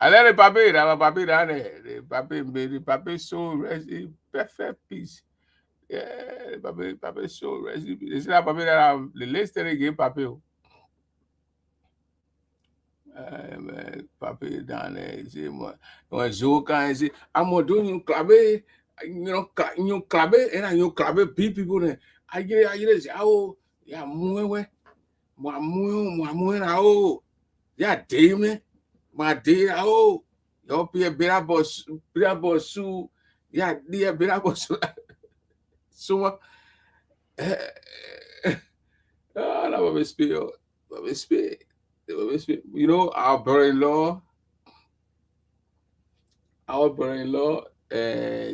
I let the Papa. I have a Papa down there. The Papa so recipe, perfect piece. Yeah, Papa so recipe. This is a Papa that I'm the list that they gave Papa. Papa down there, you see, when Zoka and say, I'm more doing you club, you club, and you club, people there. I get it, oh, yeah, more, yeah, damn, my dear, oh, you'll be a better boss, so, yeah, dear, better boss, so, oh, I speak. You know, our brother-in-law,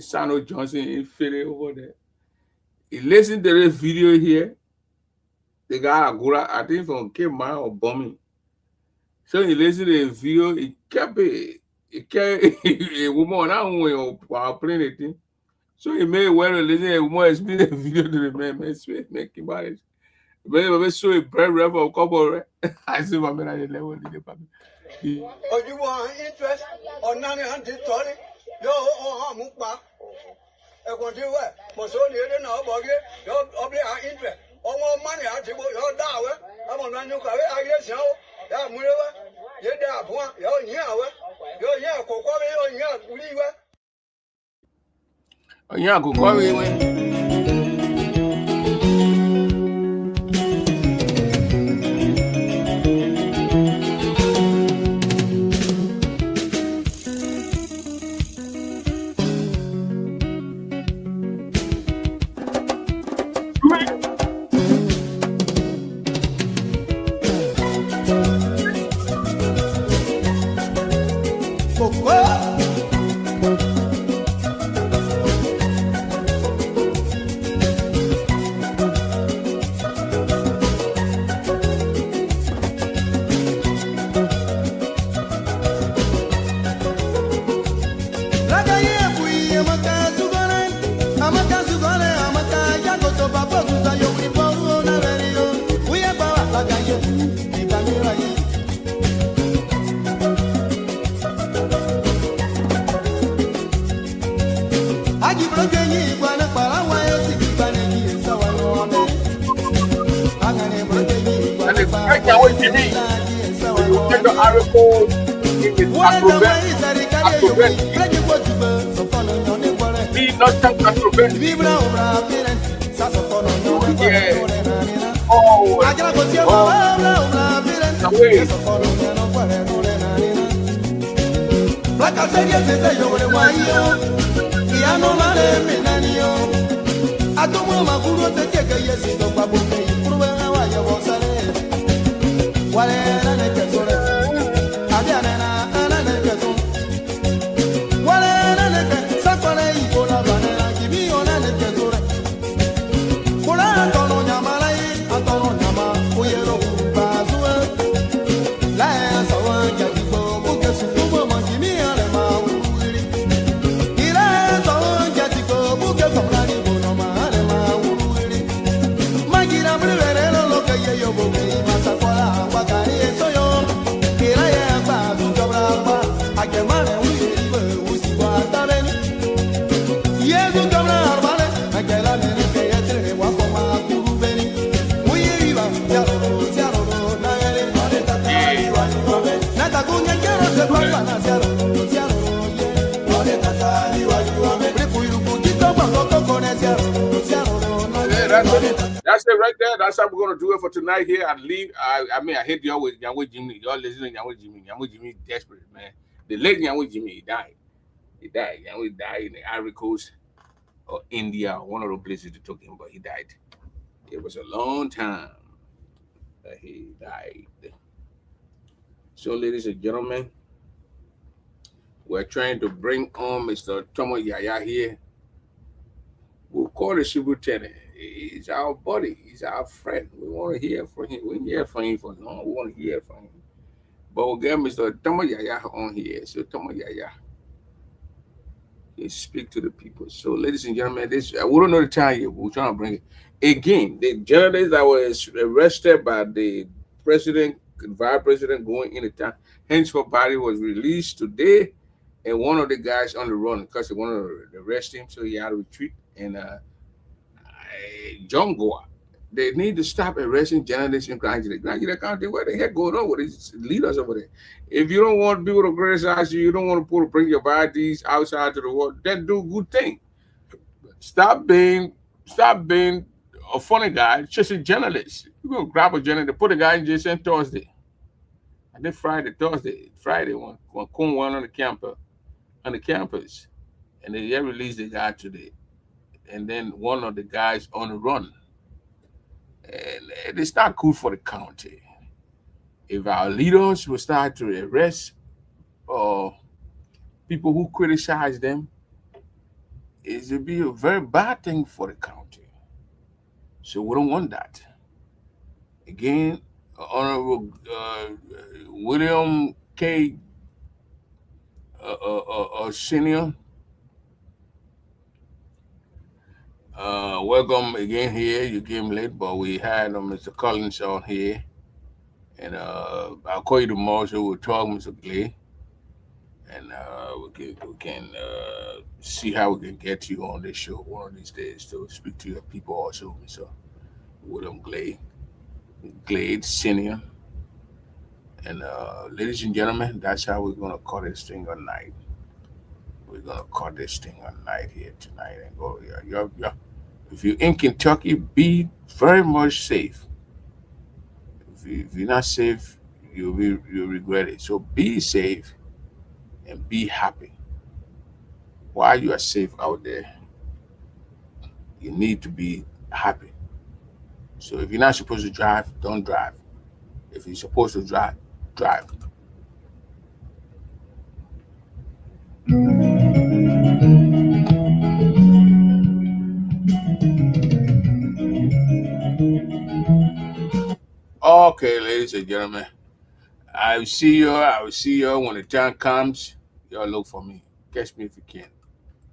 Sano Johnson in Philly over there. He listened to this video here. The guy, I think from Cape Mine or Bombing. So he listened to the video. He kept a woman while playing it. Thing. So he made well to listen to a woman explain the video to the man make him buy it. But so a bread wrap of couple. I see my man at the level of the public. Oh, you want interest or 900 story? Yo, mukba. I want you what? Moso near now, bogey. Yo, obli interest. All more money out to your dollar. I'm on run you carry. I guess so. Yeah, Mura. You're there, one. You're here. You're here. Cocoa, you're here. Oh, yeah, Cocoa. Magira, That's it right there. That's how we're gonna do it for tonight here. I hit y'all with Jimmy. Y'all listening to Jimmy. Jimmy desperate, man. The late Jimmy, he died. He died in the Ivory Coast or India, one of those places to took him, but he died. It was a long time that he died. So, ladies and gentlemen, we're trying to bring on Mr. Tomo Yaya here. We'll call the superintendent. He's our buddy. He's our friend. We want to hear from him. We didn't hear from him for long. We want to hear from him. But we'll get Mr. Tomo Yaya on here. So, Tomo Yaya, he speak to the people. So, ladies and gentlemen, we don't know the time yet. We're trying to bring it. Again, the journalist that was arrested by the president, vice president going into town, henceforth body was released today. And one of the guys on the run because they wanted to arrest him, so he had to retreat. And John Ggaa, they need to stop arresting journalists in Granjida County. What the heck going on with these leaders over there? If you don't want people to criticize you, you don't want people to bring your bodies outside to the world, then do a good thing. Stop being a funny guy, just a journalist. You're going to grab a journalist, put a guy in jail on Thursday. And then Friday one on the campus, and they released the guy today, and then one of the guys on the run, and it's not good for the county. If our leaders will start to arrest people who criticize them, it will be a very bad thing for the county. So we don't want that. Again, Honorable William K. Senior, welcome again here. You came late, but we had Mr. Collins on here, and I'll call you tomorrow so we'll talk, Mr. Clay, and we can see how we can get you on this show one of these days to speak to your people also, Mr. William Glade Senior. And ladies and gentlemen, that's how we're gonna call this thing on night. We're gonna call this thing on night here tonight and go. Yeah. If you're in Kentucky, be very much safe. If you're not safe, you'll regret it. So be safe and be happy. While you are safe out there, you need to be happy. So if you're not supposed to drive, don't drive. If you're supposed to drive, drive. Okay, ladies and gentlemen, I will see you when the time comes. Y'all look for me. Catch me if you can.